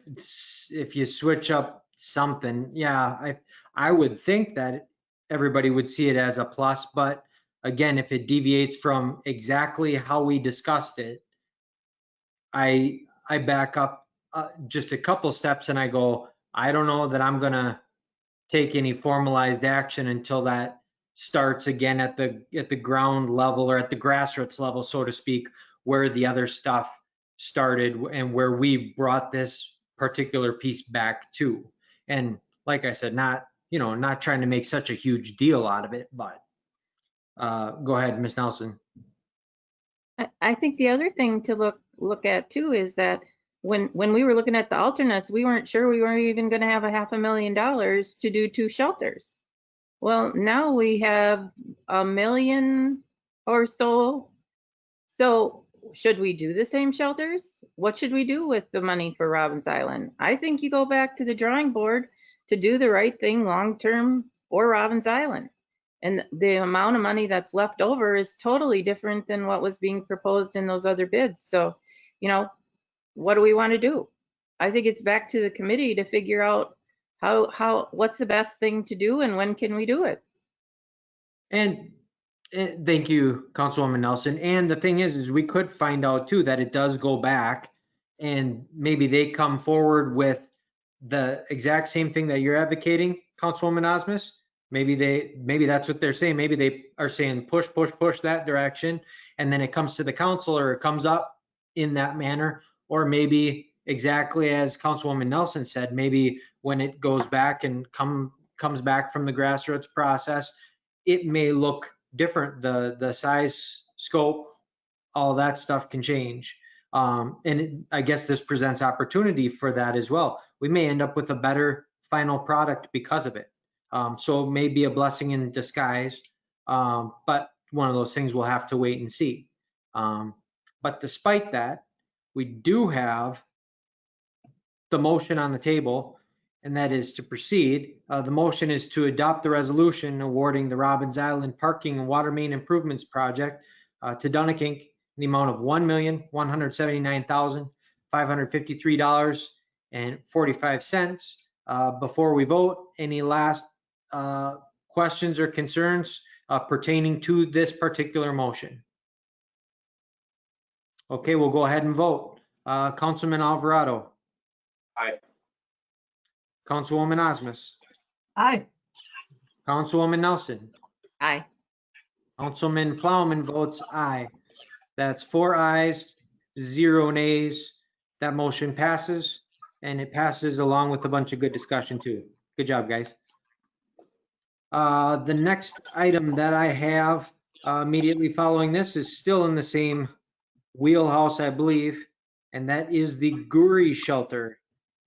if you switch up something, yeah, I would think that everybody would see it as a plus. But again, if it deviates from exactly how we discussed it, I back up just a couple steps and I go, I don't know that I'm gonna take any formalized action until that starts again at the ground level, or at the grassroots level, so to speak, where the other stuff started and where we brought this particular piece back to. And like I said, not trying to make such a huge deal out of it, but go ahead, Ms. Nelson. I think the other thing to look at too is that when we were looking at the alternates, we weren't sure we were even going to have $500,000 to do 2 shelters. Well, now we have $1 million or so. So should we do the same shelters? What should we do with the money for Robbins Island? I think you go back to the drawing board to do the right thing long-term for Robbins Island. And the amount of money that's left over is totally different than what was being proposed in those other bids. So, you know, what do we want to do? I think it's back to the committee to figure out what's the best thing to do and when can we do it? And thank you, Councilwoman Nelson. And the thing is we could find out too that it does go back, and maybe they come forward with the exact same thing that you're advocating, Councilwoman Osmus. Maybe that's what they're saying. Maybe they are saying push that direction, and then it comes to the council, or it comes up in that manner. Or maybe exactly as Councilwoman Nelson said, maybe when it goes back and comes back from the grassroots process, it may look different. The size, scope, all that stuff can change. I guess this presents opportunity for that as well. We may end up with a better final product because of it. So it may be a blessing in disguise, but one of those things we'll have to wait and see. But despite that, we do have the motion on the table, and that is to proceed. The motion is to adopt the resolution awarding the Robbins Island Parking and Water Main Improvements Project to Dunick Inc. in the amount of $1,179,553.45. Before we vote, any last questions or concerns pertaining to this particular motion? Okay, we'll go ahead and vote. Councilman Alvarado. Aye. Councilwoman Osmus. Aye. Councilwoman Nelson. Aye. Councilman Plowman votes aye. That's 4 ayes, 0 nays. That motion passes, and it passes along with a bunch of good discussion too. Good job, guys. The next item that I have immediately following this is still in the same wheelhouse, I believe, and that is the Gui Shelter.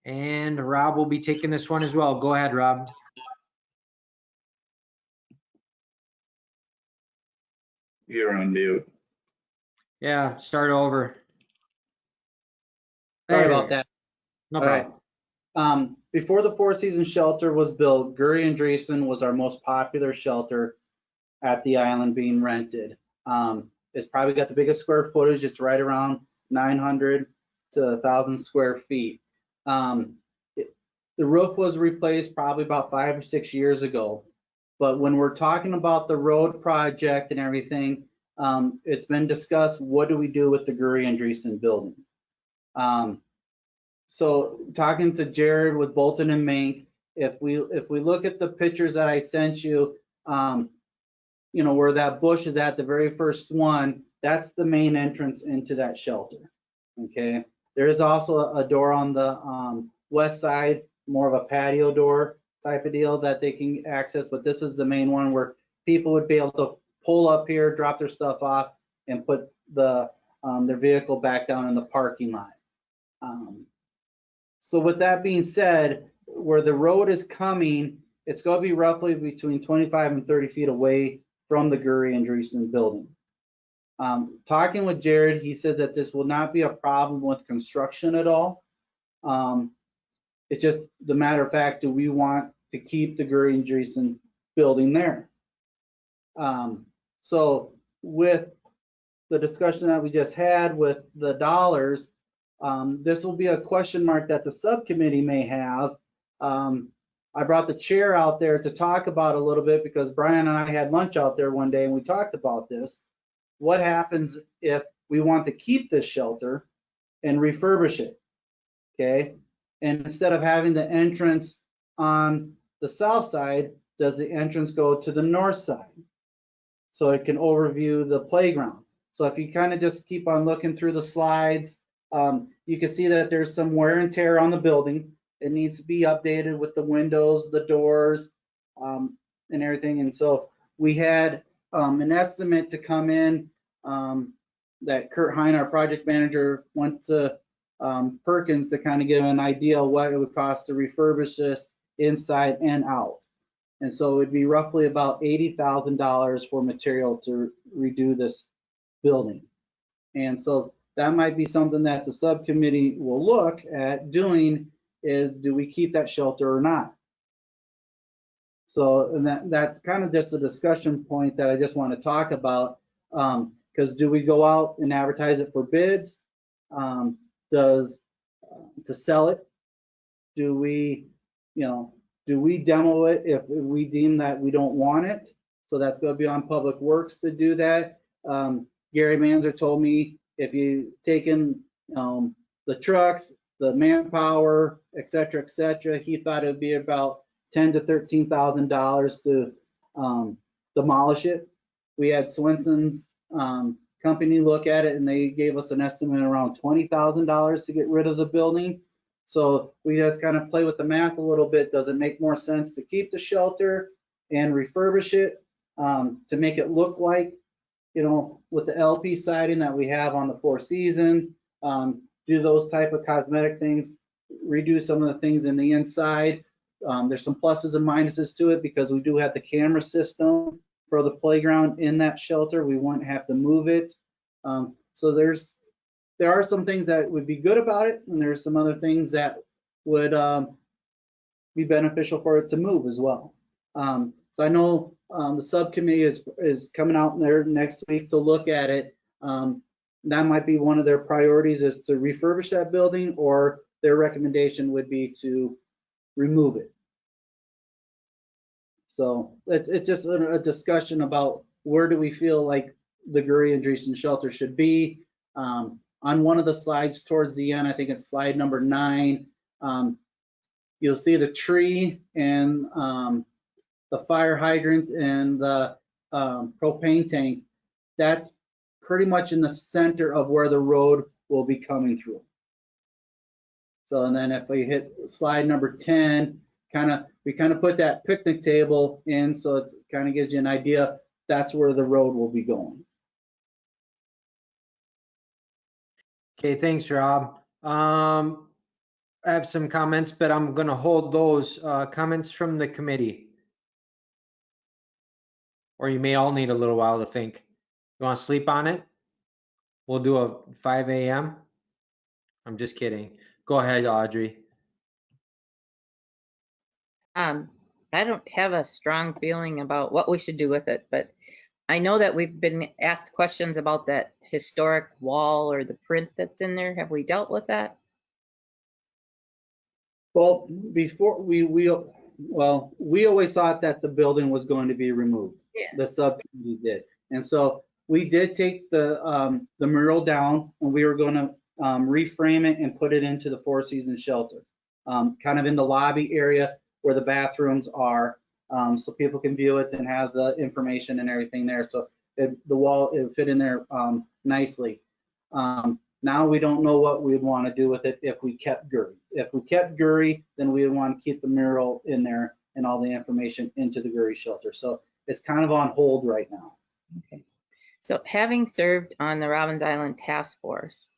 And Rob will be taking this one as well. Go ahead, Rob. You're on mute. Yeah, start over. Sorry There we about go. that. No All right. problem. Before the Four Seasons shelter was built, Guri and Dreesen was our most popular shelter at the island being rented. It's probably got the biggest square footage. It's right around 900 to 1,000 square feet. The roof was replaced probably about 5 or 6 years ago. But when we're talking about the road project and everything, it's been discussed, what do we do with the Guri and Dreesen building? So talking to Jared with Bolton and Mink, if we look at the pictures that I sent you, you know, where that bush is at, the very first one, that's the main entrance into that shelter. Okay. There is also a door on the west side, more of a patio door type of deal that they can access, but this is the main one where people would be able to pull up here, drop their stuff off, and put their vehicle back down in the parking lot. So with that being said, where the road is coming, it's going to be roughly between 25 and 30 feet away from the Guri and Dreesen building. Talking with Jared, he said that this will not be a problem with construction at all. It's just the matter of fact, do we want to keep the Guri and Dreesen building there? So with the discussion that we just had with the dollars, this will be a question mark that the subcommittee may have. I brought the chair out there to talk about a little bit because Brian and I had lunch out there one day and we talked about this. What happens if we want to keep this shelter and refurbish it? Okay. And instead of having the entrance on the south side, does the entrance go to the north side? So it can overview the playground. So if you kind of just keep on looking through the slides, you can see that there's some wear and tear on the building. It needs to be updated with the windows, the doors, and everything. And so we had an estimate to come in that Kurt Hine, our project manager, went to Perkins to kind of give an idea of what it would cost to refurbish this inside and out. And so it would be roughly about $80,000 for material to redo this building. And so that might be something that the subcommittee will look at doing, is do we keep that shelter or not? So, and that's kind of just a discussion point that I just want to talk about, because do we go out and advertise it for bids? To sell it? Do we, do we demo it if we deem that we don't want it? So that's going to be on Public Works to do that. Gary Manzer told me if you take in the trucks, the manpower, et cetera, he thought it would be about $10,000 to $13,000 to demolish it. We had Swenson's company look at it and they gave us an estimate around $20,000 to get rid of the building. So we just kind of play with the math a little bit. Does it make more sense to keep the shelter and refurbish it to make it look like, with the LP siding that we have on the Four Seasons, do those type of cosmetic things, redo some of the things in the inside. There's some pluses and minuses to it because we do have the camera system for the playground in that shelter. We won't have to move it. So there are some things that would be good about it, and there's some other things that would be beneficial for it to move as well. So I know the subcommittee is coming out there next week to look at it. That might be one of their priorities, is to refurbish that building, or their recommendation would be to remove it. So it's just a discussion about where do we feel like the Guri and Dreesen shelter should be. On one of the slides towards the end, I think it's slide number 9, you'll see the tree and the fire hydrant and the propane tank. That's pretty much in the center of where the road will be coming through. So, and then if we hit slide number 10, we kind of put that picnic table in, so it kind of gives you an idea. That's where the road will be going. Okay, thanks, Rob. I have some comments, but I'm going to hold those comments from the committee. Or you may all need a little while to think. You want to sleep on it? We'll do a 5 a.m. I'm just kidding. Go ahead, Audrey. I don't have a strong feeling about what we should do with it, but I know that we've been asked questions about that historic wall or the print that's in there. Have we dealt with that? Well, before we always thought that the building was going to be removed. Yeah. The subcommittee did. And so we did take the mural down, and we were going to reframe it and put it into the Four Seasons shelter, kind of in the lobby area where the bathrooms are, so people can view it and have the information and everything there. So the wall, it fit in there nicely. Now we don't know what we'd want to do with it if we kept Guri. If we kept Guri, then we would want to keep the mural in there and all the information into the Guri shelter. So it's kind of on hold right now. Okay. So having served on the Robbins Island Task Force,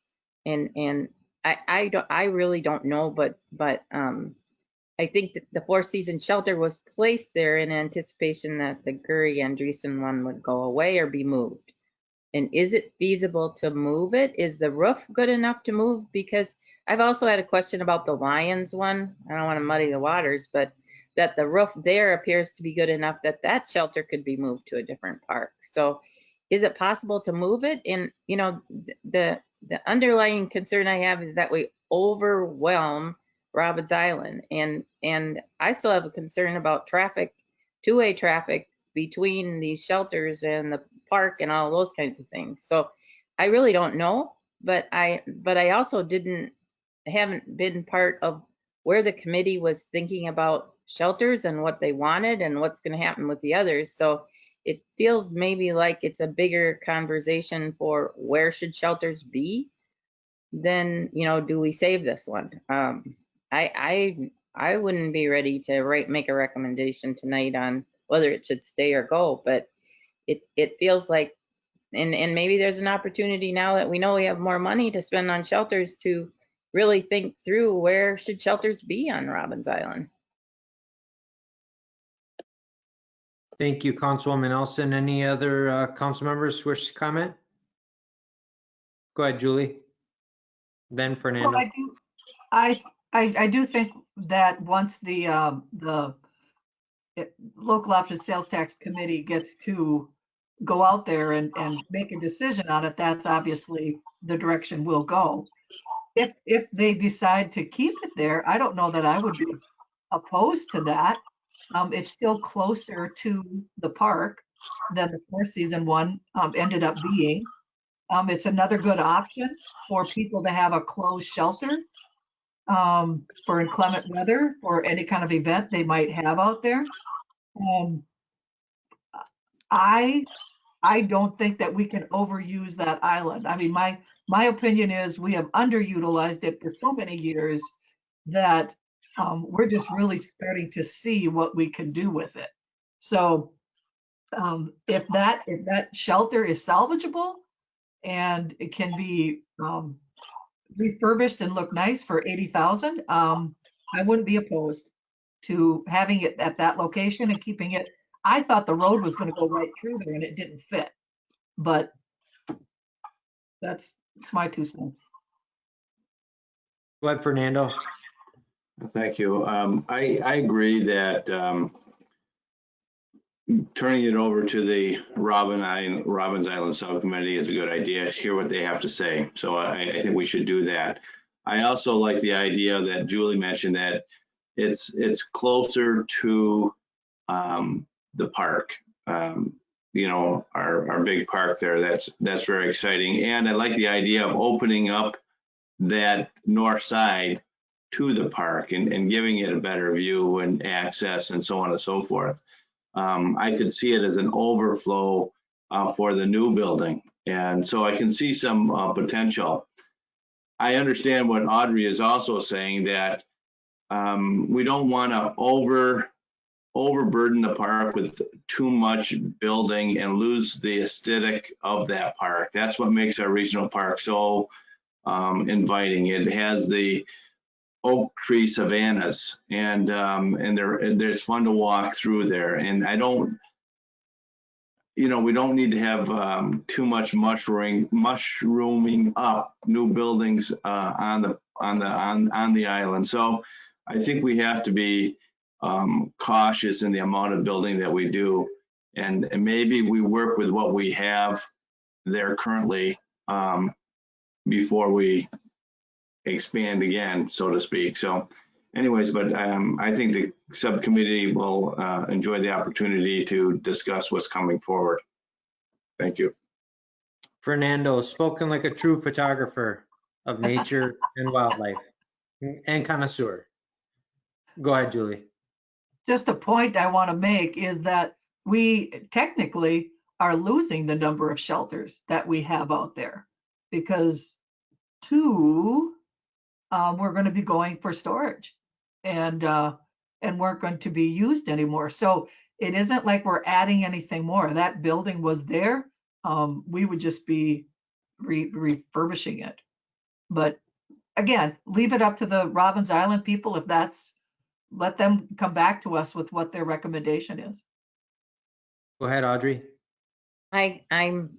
and I really don't know, but I think that the Four Seasons shelter was placed there in anticipation that the Guri Andreessen one would go away or be moved. And is it feasible to move it? Is the roof good enough to move? Because I've also had a question about the Lions one. I don't want to muddy the waters, but that the roof there appears to be good enough that that shelter could be moved to a different park. So is it possible to move it? And, you know, the underlying concern I have is that we overwhelm Robbins Island. And I still have a concern about traffic, two-way traffic between these shelters and the park and all those kinds of things. So I really don't know, but I also haven't been part of where the committee was thinking about shelters and what they wanted and what's going to happen with the others. So it feels maybe like it's a bigger conversation for where should shelters be than, you know, do we save this one? I wouldn't be ready to make a recommendation tonight on whether it should stay or go, but it feels like, and maybe there's an opportunity now that we know we have more money to spend on shelters to really think through where should shelters be on Robbins Island. Thank you, Councilwoman Nelson. Any other council members wish to comment? Go ahead, Julie. Then Fernando. Well, I do think that once the local option sales tax committee gets to go out there and make a decision on it, that's obviously the direction we'll go. If they decide to keep it there, I don't know that I would be opposed to that. It's still closer to the park than the Four Seasons one ended up being. It's another good option for people to have a closed shelter for inclement weather, for any kind of event they might have out there. I don't think that we can overuse that island. I mean, my opinion is we have underutilized it for so many years that we're just really starting to see what we can do with it. So if that shelter is salvageable and it can be refurbished and look nice for $80,000, I wouldn't be opposed to having it at that location and keeping it. I thought the road was going to go right through there and it didn't fit, but it's my 2 cents. Go ahead, Fernando. Thank you. I agree that turning it over to the Robbins Island Subcommittee is a good idea. Hear what they have to say. So I think we should do that. I also like the idea that Julie mentioned, that it's closer to the park. You know, our big park there. That's very exciting. And I like the idea of opening up that north side to the park and giving it a better view and access and so on and so forth. I could see it as an overflow for the new building. And so I can see some potential. I understand what Audrey is also saying, that we don't want to overburden the park with too much building and lose the aesthetic of that park. That's what makes our regional park so inviting. It has the oak tree savannas, and there's fun to walk through there. And I don't, we don't need to have too much mushrooming up new buildings on the island. So I think we have to be cautious in the amount of building that we do, and maybe we work with what we have there currently before we expand again, so to speak. So anyways, but I think the subcommittee will enjoy the opportunity to discuss what's coming forward. Thank you. Fernando, spoken like a true photographer of nature and wildlife and connoisseur. Go ahead, Julie. Just a point I want to make is that we technically are losing the number of shelters that we have out there, because 2 we're going to be going for storage and weren't going to be used anymore. So it isn't like we're adding anything more. That building was there. We would just be refurbishing it. But again, leave it up to the Robbins Island people. If that's, let them come back to us with what their recommendation is. Go ahead, Audrey. I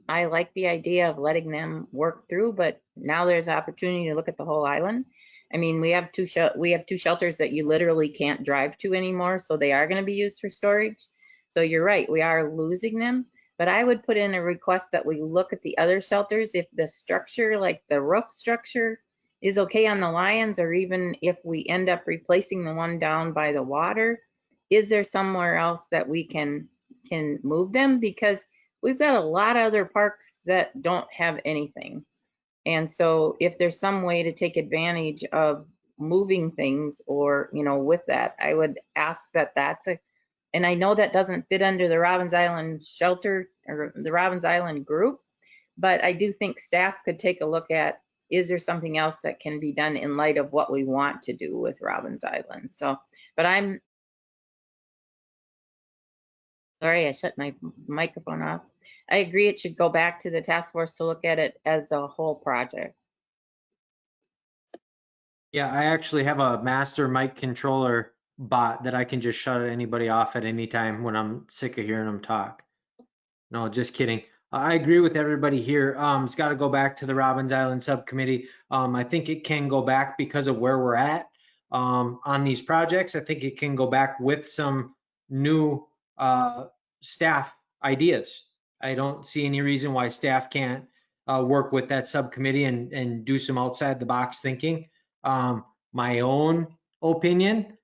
like the idea of letting them work through, but now there's opportunity to look at the whole island. I mean, we have two shelters that you literally can't drive to anymore, so they are going to be used for storage. So you're right, we are losing them. But I would put in a request that we look at the other shelters. If the structure, like the roof structure, is okay on the Lions, or even if we end up replacing the one down by the water, is there somewhere else that we can move them? Because we've got a lot of other parks that don't have anything. And so if there's some way to take advantage of moving things, or, with that, I would ask that and I know that doesn't fit under the Robbins Island shelter or the Robbins Island group, but I do think staff could take a look at, is there something else that can be done in light of what we want to do with Robbins Island? So, but I'm sorry, I shut my microphone off. I agree it should go back to the task force to look at it as the whole project. Yeah, I actually have a master mic controller bot that I can just shut anybody off at any time when I'm sick of hearing them talk. No, just kidding. I agree with everybody here. It's got to go back to the Robbins Island subcommittee. I think it can go back because of where we're at on these projects. I think it can go back with some new staff ideas. I don't see any reason why staff can't work with that subcommittee and do some outside the box thinking. My own opinion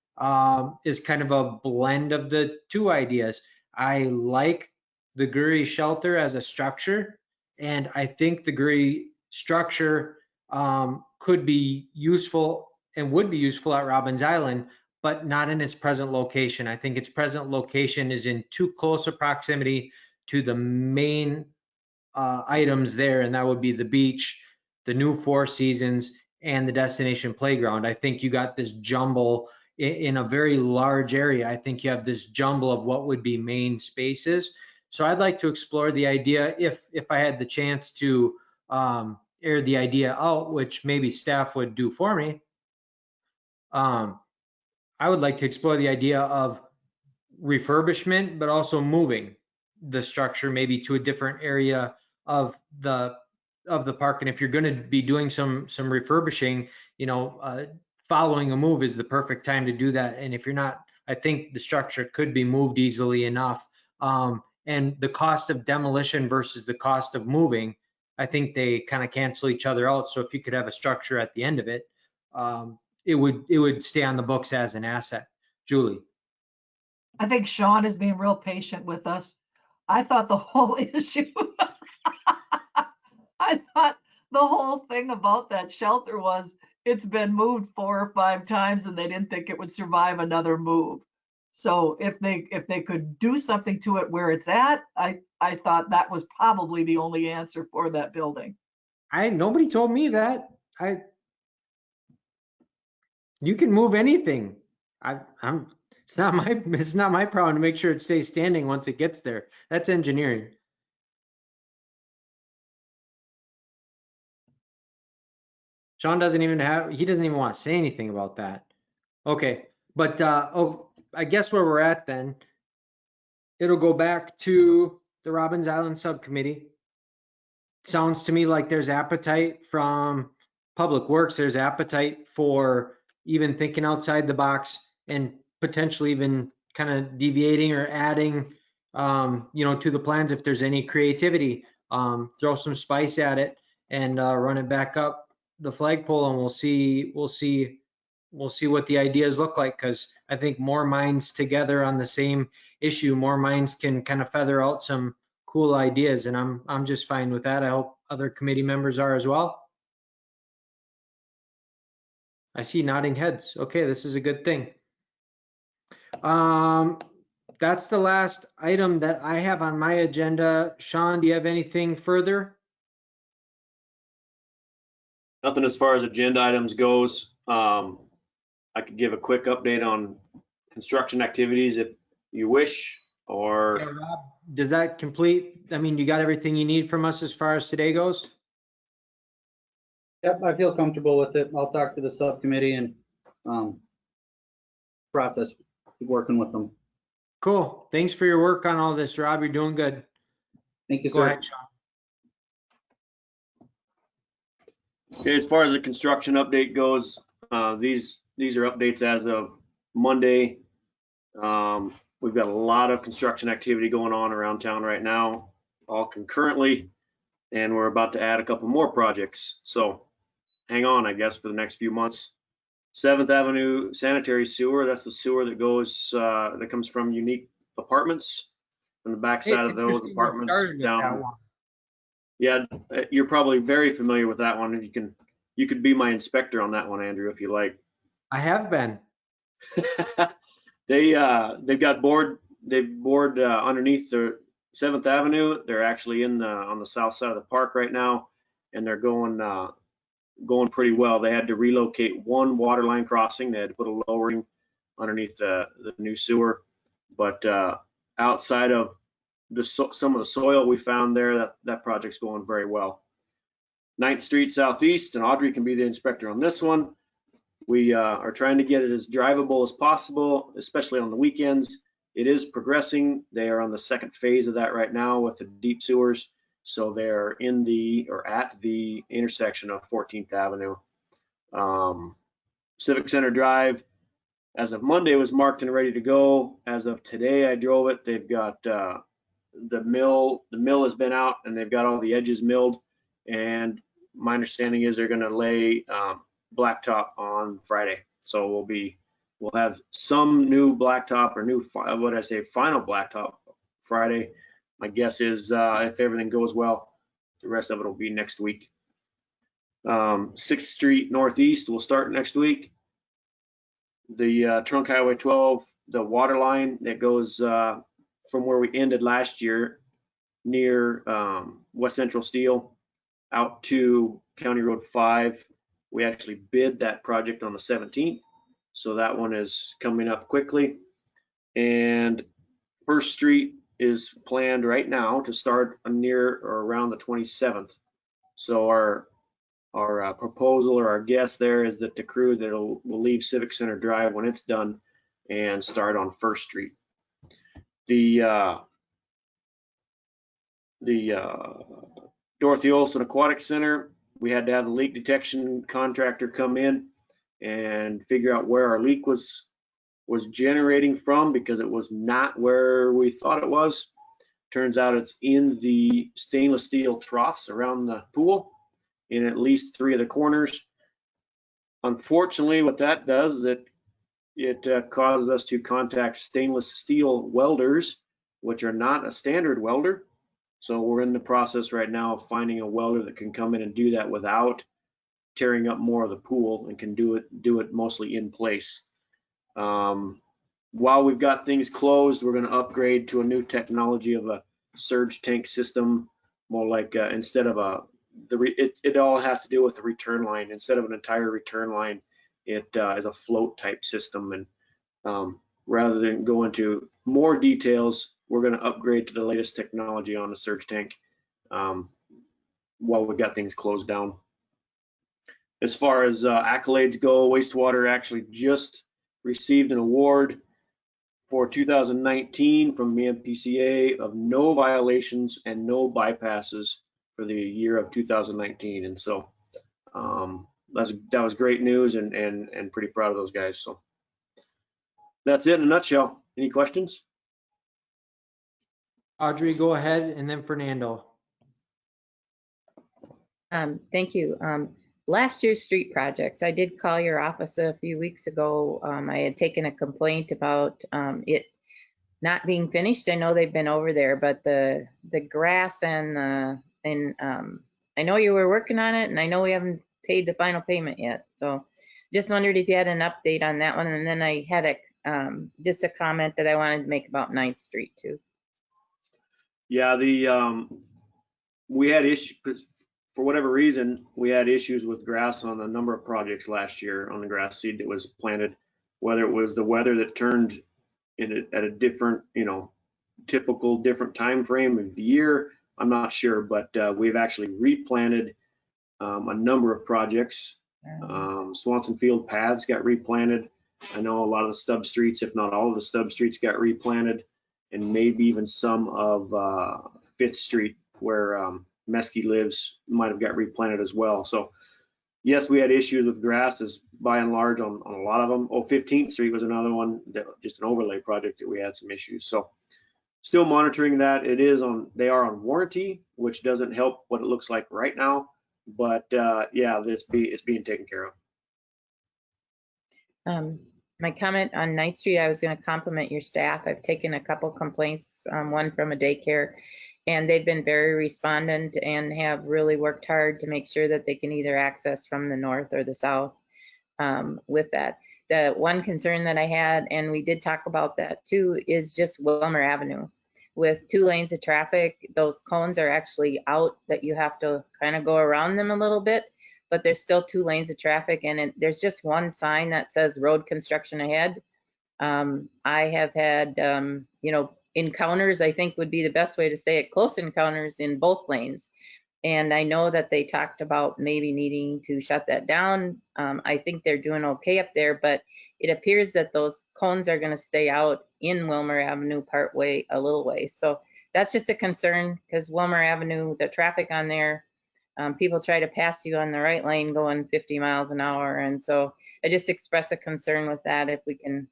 is kind of a blend of the 2 ideas. I like the Gui Shelter as a structure, and I think the Gui structure could be useful and would be useful at Robbins Island, but not in its present location. I think its present location is in too close a proximity to the main items there, and that would be the beach, the new Four Seasons, and the destination playground. I think you got this jumble in a very large area. I think you have this jumble of what would be main spaces. So I'd like to explore the idea, if I had the chance to air the idea out, which maybe staff would do for me. I would like to explore the idea of refurbishment, but also moving the structure maybe to a different area of the park. And if you're going to be doing some refurbishing, following a move is the perfect time to do that. And if you're not, I think the structure could be moved easily enough. And the cost of demolition versus the cost of moving, I think they kind of cancel each other out. So if you could have a structure at the end of it, it would stay on the books as an asset. Julie. I think Sean is being real patient with us. I thought the whole issue, I thought the whole thing about that shelter was it's been moved 4 or 5 times and they didn't think it would survive another move. So if they could do something to it where it's at, I thought that was probably the only answer for that building. Nobody told me that. You can move anything. It's not my problem to make sure it stays standing once it gets there. That's engineering. Sean doesn't even want to say anything about that. Okay, but I guess where we're at then, it'll go back to the Robbins Island Subcommittee. Sounds to me like there's appetite from Public Works, there's appetite for even thinking outside the box and potentially even kind of deviating or adding, to the plans if there's any creativity. Throw some spice at it and run it back up the flagpole, and we'll see what the ideas look like. Because I think more minds together on the same issue, more minds can kind of feather out some cool ideas, and I'm just fine with that. I hope other committee members are as well. I see nodding heads. Okay, this is a good thing. That's the last item that I have on my agenda. Sean, do you have anything further? Nothing as far as agenda items goes. I could give a quick update on construction activities if you wish, or Yeah, Rob, does that complete? I mean, you got everything you need from us as far as today goes? Yep, I feel comfortable with it. I'll talk to the subcommittee and process, keep working with them. Cool. Thanks for your work on all this, Rob. You're doing good. Thank you, Go sir. ahead, Sean. okay, as far as the construction update goes, these are updates as of Monday. We've got a lot of construction activity going on around town right now, all concurrently, and we're about to add a couple more projects. So hang on, I guess, for the next few months. 7th Avenue sanitary sewer, that's the sewer that goes, that comes from Unique Apartments, from the backside of those apartments down. Yeah, you're probably very familiar with that one. You could be my inspector on that one, Andrew, if you like. I have been. They've bored underneath the 7th Avenue. They're actually on the south side of the park right now, and they're going pretty well. They had to relocate one water line crossing. They had to put a lowering underneath the new sewer, but outside of some of the soil we found there, that project's going very well. 9th Street Southeast, and Audrey can be the inspector on this one. We are trying to get it as drivable as possible, especially on the weekends. It is progressing. They are on the second phase of that right now with the deep sewers. So they're at the intersection of 14th Avenue. Civic Center Drive, as of Monday, was marked and ready to go. As of today, I drove it. They've got the mill has been out, and they've got all the edges milled. And my understanding is they're going to lay blacktop on Friday. So we'll have some new blacktop, or final blacktop Friday. My guess is if everything goes well, the rest of it will be next week. 6th Street Northeast will start next week. The Trunk Highway 12, the water line that goes from where we ended last year near West Central Steel out to County Road 5. We actually bid that project on the 17th. So that one is coming up quickly. And 1st Street is planned right now to start near or around the 27th. So our proposal or our guess there is that the crew will leave Civic Center Drive when it's done and start on 1st Street. The Dorothy Olson Aquatic Center, we had to have the leak detection contractor come in and figure out where our leak was generating from, because it was not where we thought it was. Turns out it's in the stainless steel troughs around the pool in at least 3 of the corners. Unfortunately, what that does is it causes us to contact stainless steel welders, which are not a standard welder. So we're in the process right now of finding a welder that can come in and do that without tearing up more of the pool, and can do it mostly in place. While we've got things closed, we're going to upgrade to a new technology of a surge tank system, more like instead of it all has to do with the return line. Instead of an entire return line, it is a float type system. And rather than go into more details, we're going to upgrade to the latest technology on the surge tank while we've got things closed down. As far as accolades go, wastewater actually just received an award for 2019 from the MPCA of no violations and no bypasses for the year of 2019. And so that was great news and pretty proud of those guys. So that's it in a nutshell. Any questions? Audrey, go ahead, and then Fernando. Thank you. Last year's street projects, I did call your office a few weeks ago. I had taken a complaint about it not being finished. I know they've been over there, but the grass and I know you were working on it, and I know we haven't paid the final payment yet. So just wondered if you had an update on that one. And then I had just a comment that I wanted to make about 9th Street too. Yeah, we had issues. For whatever reason, we had issues with grass on a number of projects last year on the grass seed that was planted, whether it was the weather that turned at a different, typical different time frame of the year. I'm not sure, but we've actually replanted a number of projects. Swanson Field paths got replanted. I know a lot of the stub streets, if not all of the stub streets, got replanted, and maybe even some of 5th Street where Mesky lives might have got replanted as well. So yes, we had issues with grasses by and large on a lot of them. 15th Street was another one, just an overlay project that we had some issues. So still monitoring that. They are on warranty, which doesn't help what it looks like right now, but yeah, it's being taken care of. My comment on 9th Street, I was going to compliment your staff. I've taken a couple complaints, one from a daycare, and they've been very respondent and have really worked hard to make sure that they can either access from the north or the south with that. The one concern that I had, and we did talk about that too, is just Willmar Avenue. With 2 lanes of traffic, those cones are actually out that you have to kind of go around them a little bit, but there's still 2 lanes of traffic, and there's just one sign that says road construction ahead. I have had, encounters, I think would be the best way to say it, close encounters in both lanes. And I know that they talked about maybe needing to shut that down. I think they're doing okay up there, but it appears that those cones are going to stay out in Willmar Avenue part way, a little way. So that's just a concern, because Willmar Avenue, the traffic on there, people try to pass you on the right lane going 50 miles an hour. And so I just express a concern with that if we can,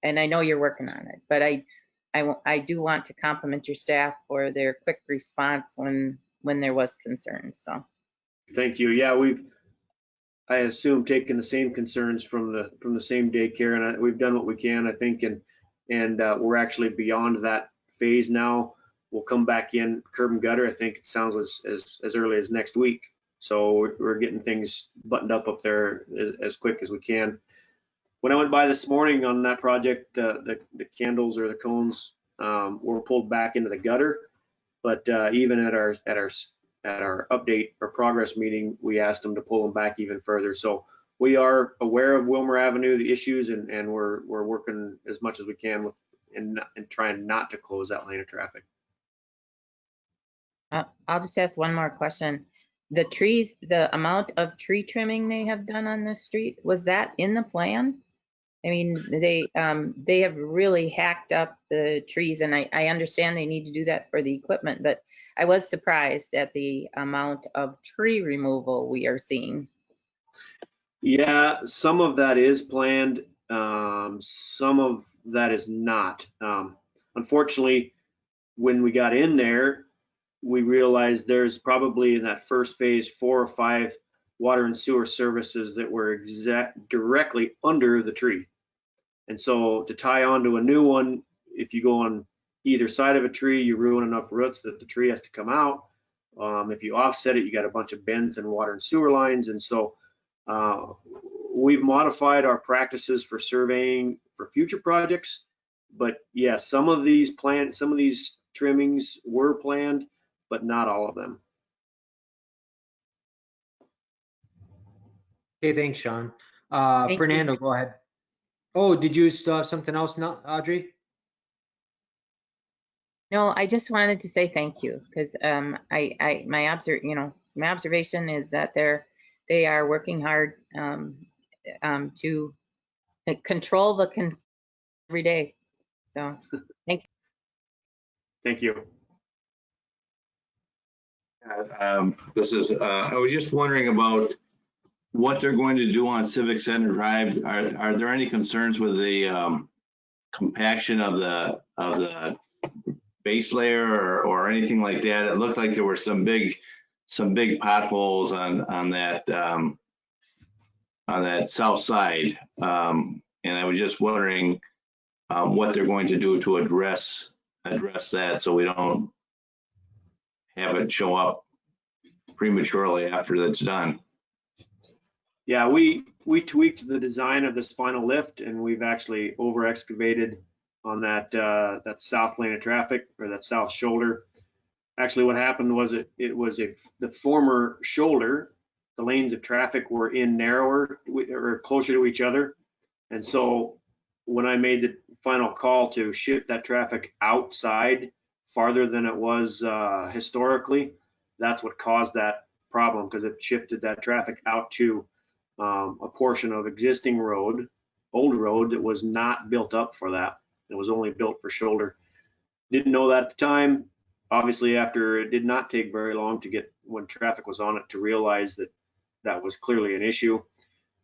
and I know you're working on it, but I do want to compliment your staff for their quick response when there was concern. So thank you. Yeah, I assume taken the same concerns from the same daycare, and we've done what we can, I think, and we're actually beyond that phase now. We'll come back in curb and gutter. I think it sounds as early as next week. So we're getting things buttoned up there as quick as we can. When I went by this morning on that project, the candles or the cones were pulled back into the gutter. But even at our update or progress meeting, we asked them to pull them back even further. So we are aware of Willmar Avenue, the issues, and we're working as much as we can with and trying not to close that lane of traffic. I'll just ask one more question. The trees, the amount of tree trimming they have done on this street, was that in the plan? I mean, they have really hacked up the trees, and I understand they need to do that for the equipment, but I was surprised at the amount of tree removal we are seeing. Yeah, some of that is planned. Some of that is not. Unfortunately, when we got in there, we realized there's probably in that first phase 4 or 5 water and sewer services that were directly under the tree. And so to tie onto a new one, if you go on either side of a tree, you ruin enough roots that the tree has to come out. If you offset it, you got a bunch of bends and water and sewer lines. And so we've modified our practices for surveying for future projects. But yeah, some of these trimmings were planned, but not all of them. Okay, thanks, Sean. Thank Fernando, you. go ahead. Oh, did you still have something else now, Audrey? No, I just wanted to say thank you, because my observation is that they are working hard to control every day. So, Thank you. I was just wondering about what they're going to do on Civic Center Drive. Are there any concerns with the compaction of the base layer or anything like that? It looked like there were some big potholes on that south side. And I was just wondering what they're going to do to address that so we don't have it show up prematurely after that's done. Yeah, we tweaked the design of this final lift, and we've actually over excavated on that south lane of traffic, or that south shoulder. Actually, what happened was it was the former shoulder, the lanes of traffic were in narrower or closer to each other. And so when I made the final call to shift that traffic outside farther than it was historically, that's what caused that problem, because it shifted that traffic out to a portion of existing old road that was not built up for that. It was only built for shoulder. Didn't know that at the time. Obviously, after it did not take very long to get, when traffic was on it, to realize that that was clearly an issue.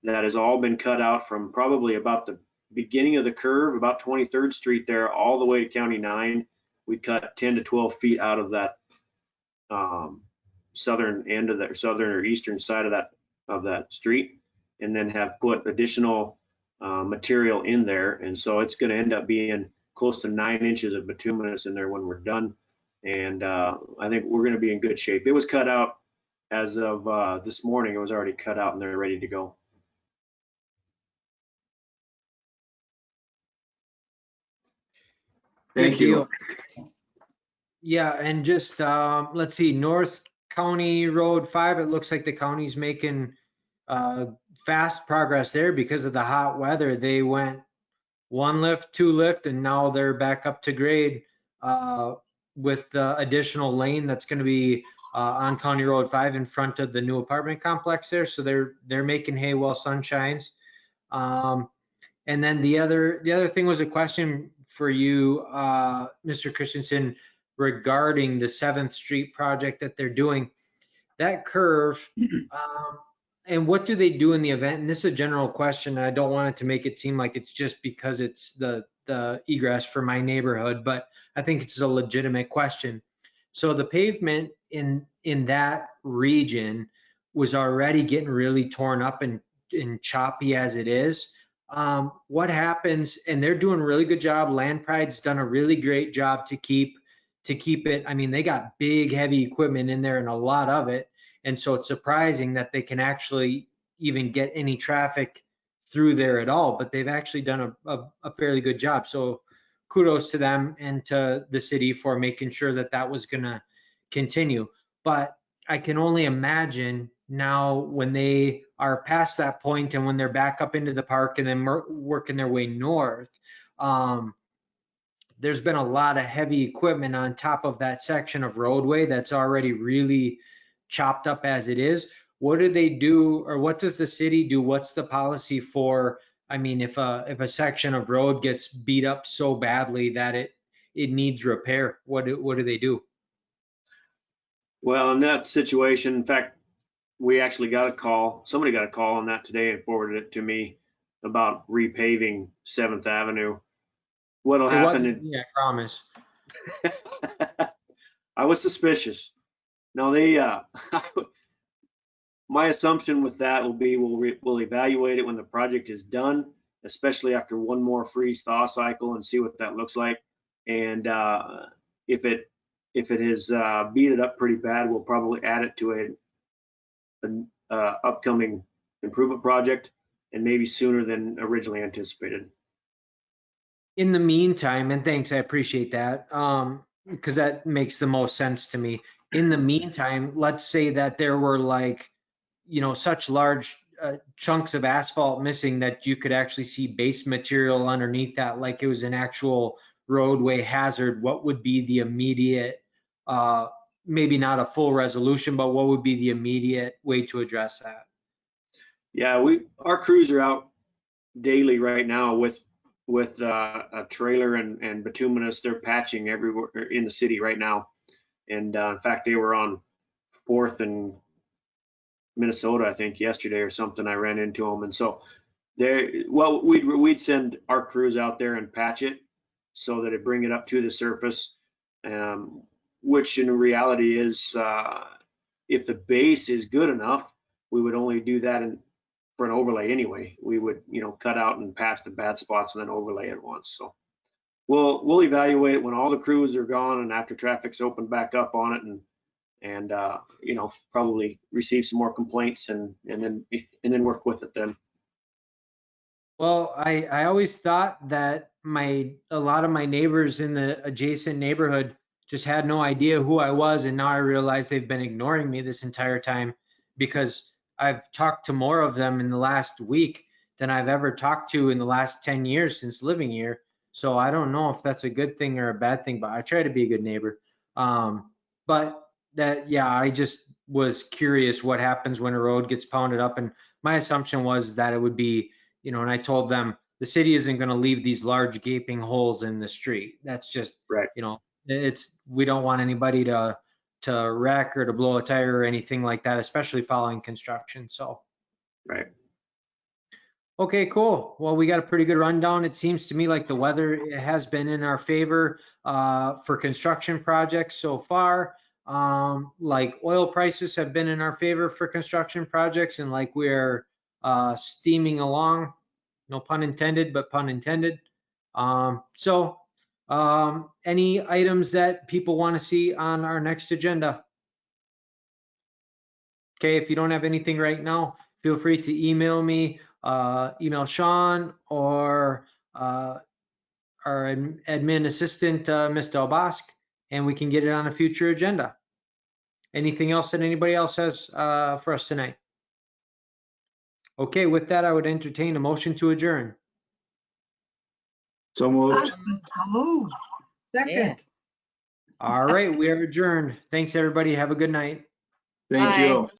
That has all been cut out from probably about the beginning of the curve, about 23rd Street there, all the way to County 9. We cut 10 to 12 feet out of that southern end of the southern or eastern side of that street, and then have put additional material in there. And so it's going to end up being close to 9 inches of bituminous in there when we're done. And I think we're going to be in good shape. It was cut out as of this morning. It was already cut out and they're ready to go. Thank you. Yeah, and just let's see, North County Road 5, it looks like the county's making fast progress there because of the hot weather. They went 1 lift, 2 lift, and now they're back up to grade with the additional lane that's going to be on County Road 5 in front of the new apartment complex there. So they're making hay while sun shines. And then the other thing was a question for you, Mr. Christensen, regarding the 7th Street project that they're doing. That curve, and what do they do in the event? And this is a general question. I don't want it to make it seem like it's just because it's the egress for my neighborhood, but I think it's a legitimate question. So the pavement in that region was already getting really torn up and choppy as it is. What happens, and they're doing a really good job. Land Pride's done a really great job to keep it. I mean, they got big, heavy equipment in there and a lot of it. And so it's surprising that they can actually even get any traffic through there at all, but they've actually done a fairly good job. So kudos to them and to the city for making sure that that was going to continue. But I can only imagine now when they are past that point and when they're back up into the park and then working their way north, there's been a lot of heavy equipment on top of that section of roadway that's already really chopped up as it is. What do they do, or what does the city do? What's the policy for, I mean, if a section of road gets beat up so badly that it needs repair, what do they do? Well, in that situation, in fact, we actually got a call. Somebody got a call on that today and forwarded it to me about repaving 7th Avenue. What'll happen? Yeah, I promise. I was suspicious. No, they. My assumption with that will be we'll evaluate it when the project is done, especially after one more freeze thaw cycle, and see what that looks like. And if it has beat it up pretty bad, we'll probably add it to an upcoming improvement project, and maybe sooner than originally anticipated. In the meantime, and thanks, I appreciate that, because that makes the most sense to me. In the meantime, let's say that there were like, such large chunks of asphalt missing that you could actually see base material underneath that, like it was an actual roadway hazard. What would be the immediate, maybe not a full resolution, but what would be the immediate way to address that? Yeah, our crews are out daily right now with with a trailer and bituminous. They're patching everywhere in the city right now. And in fact, they were on 4th and Minnesota, I think, yesterday or something. I ran into them. And so we'd send our crews out there and patch it so that it bring it up to the surface, which in reality is, if the base is good enough, we would only do that for an overlay anyway. We would, cut out and patch the bad spots and then overlay it once. So we'll evaluate it when all the crews are gone and after traffic's opened back up on it, and probably receive some more complaints and then work with it then. Well, I always thought that a lot of my neighbors in the adjacent neighborhood just had no idea who I was, and now I realize they've been ignoring me this entire time because I've talked to more of them in the last week than I've ever talked to in the last 10 years since living here. So I don't know if that's a good thing or a bad thing, but I try to be a good neighbor. But I just was curious what happens when a road gets pounded up, and my assumption was that it would be, and I told them the city isn't going to leave these large gaping holes in the street. That's just, right. We don't want anybody to wreck or to blow a tire or anything like that, especially following construction. So, right. Okay, cool. Well, we got a pretty good rundown. It seems to me like the weather has been in our favor for construction projects so far. Like oil prices have been in our favor for construction projects, and like we're steaming along. No pun intended, but pun intended. Any items that people want to see on our next agenda? Okay, if you don't have anything right now, feel free to email me, email Sean or our admin assistant, Ms. Delbosque, and we can get it on a future agenda. Anything else that anybody else has for us tonight? Okay, with that, I would entertain a motion to adjourn. So moved. Oh, Yeah. second. All right, we are adjourned. Thanks, everybody. Have a good night. Thank Bye. you.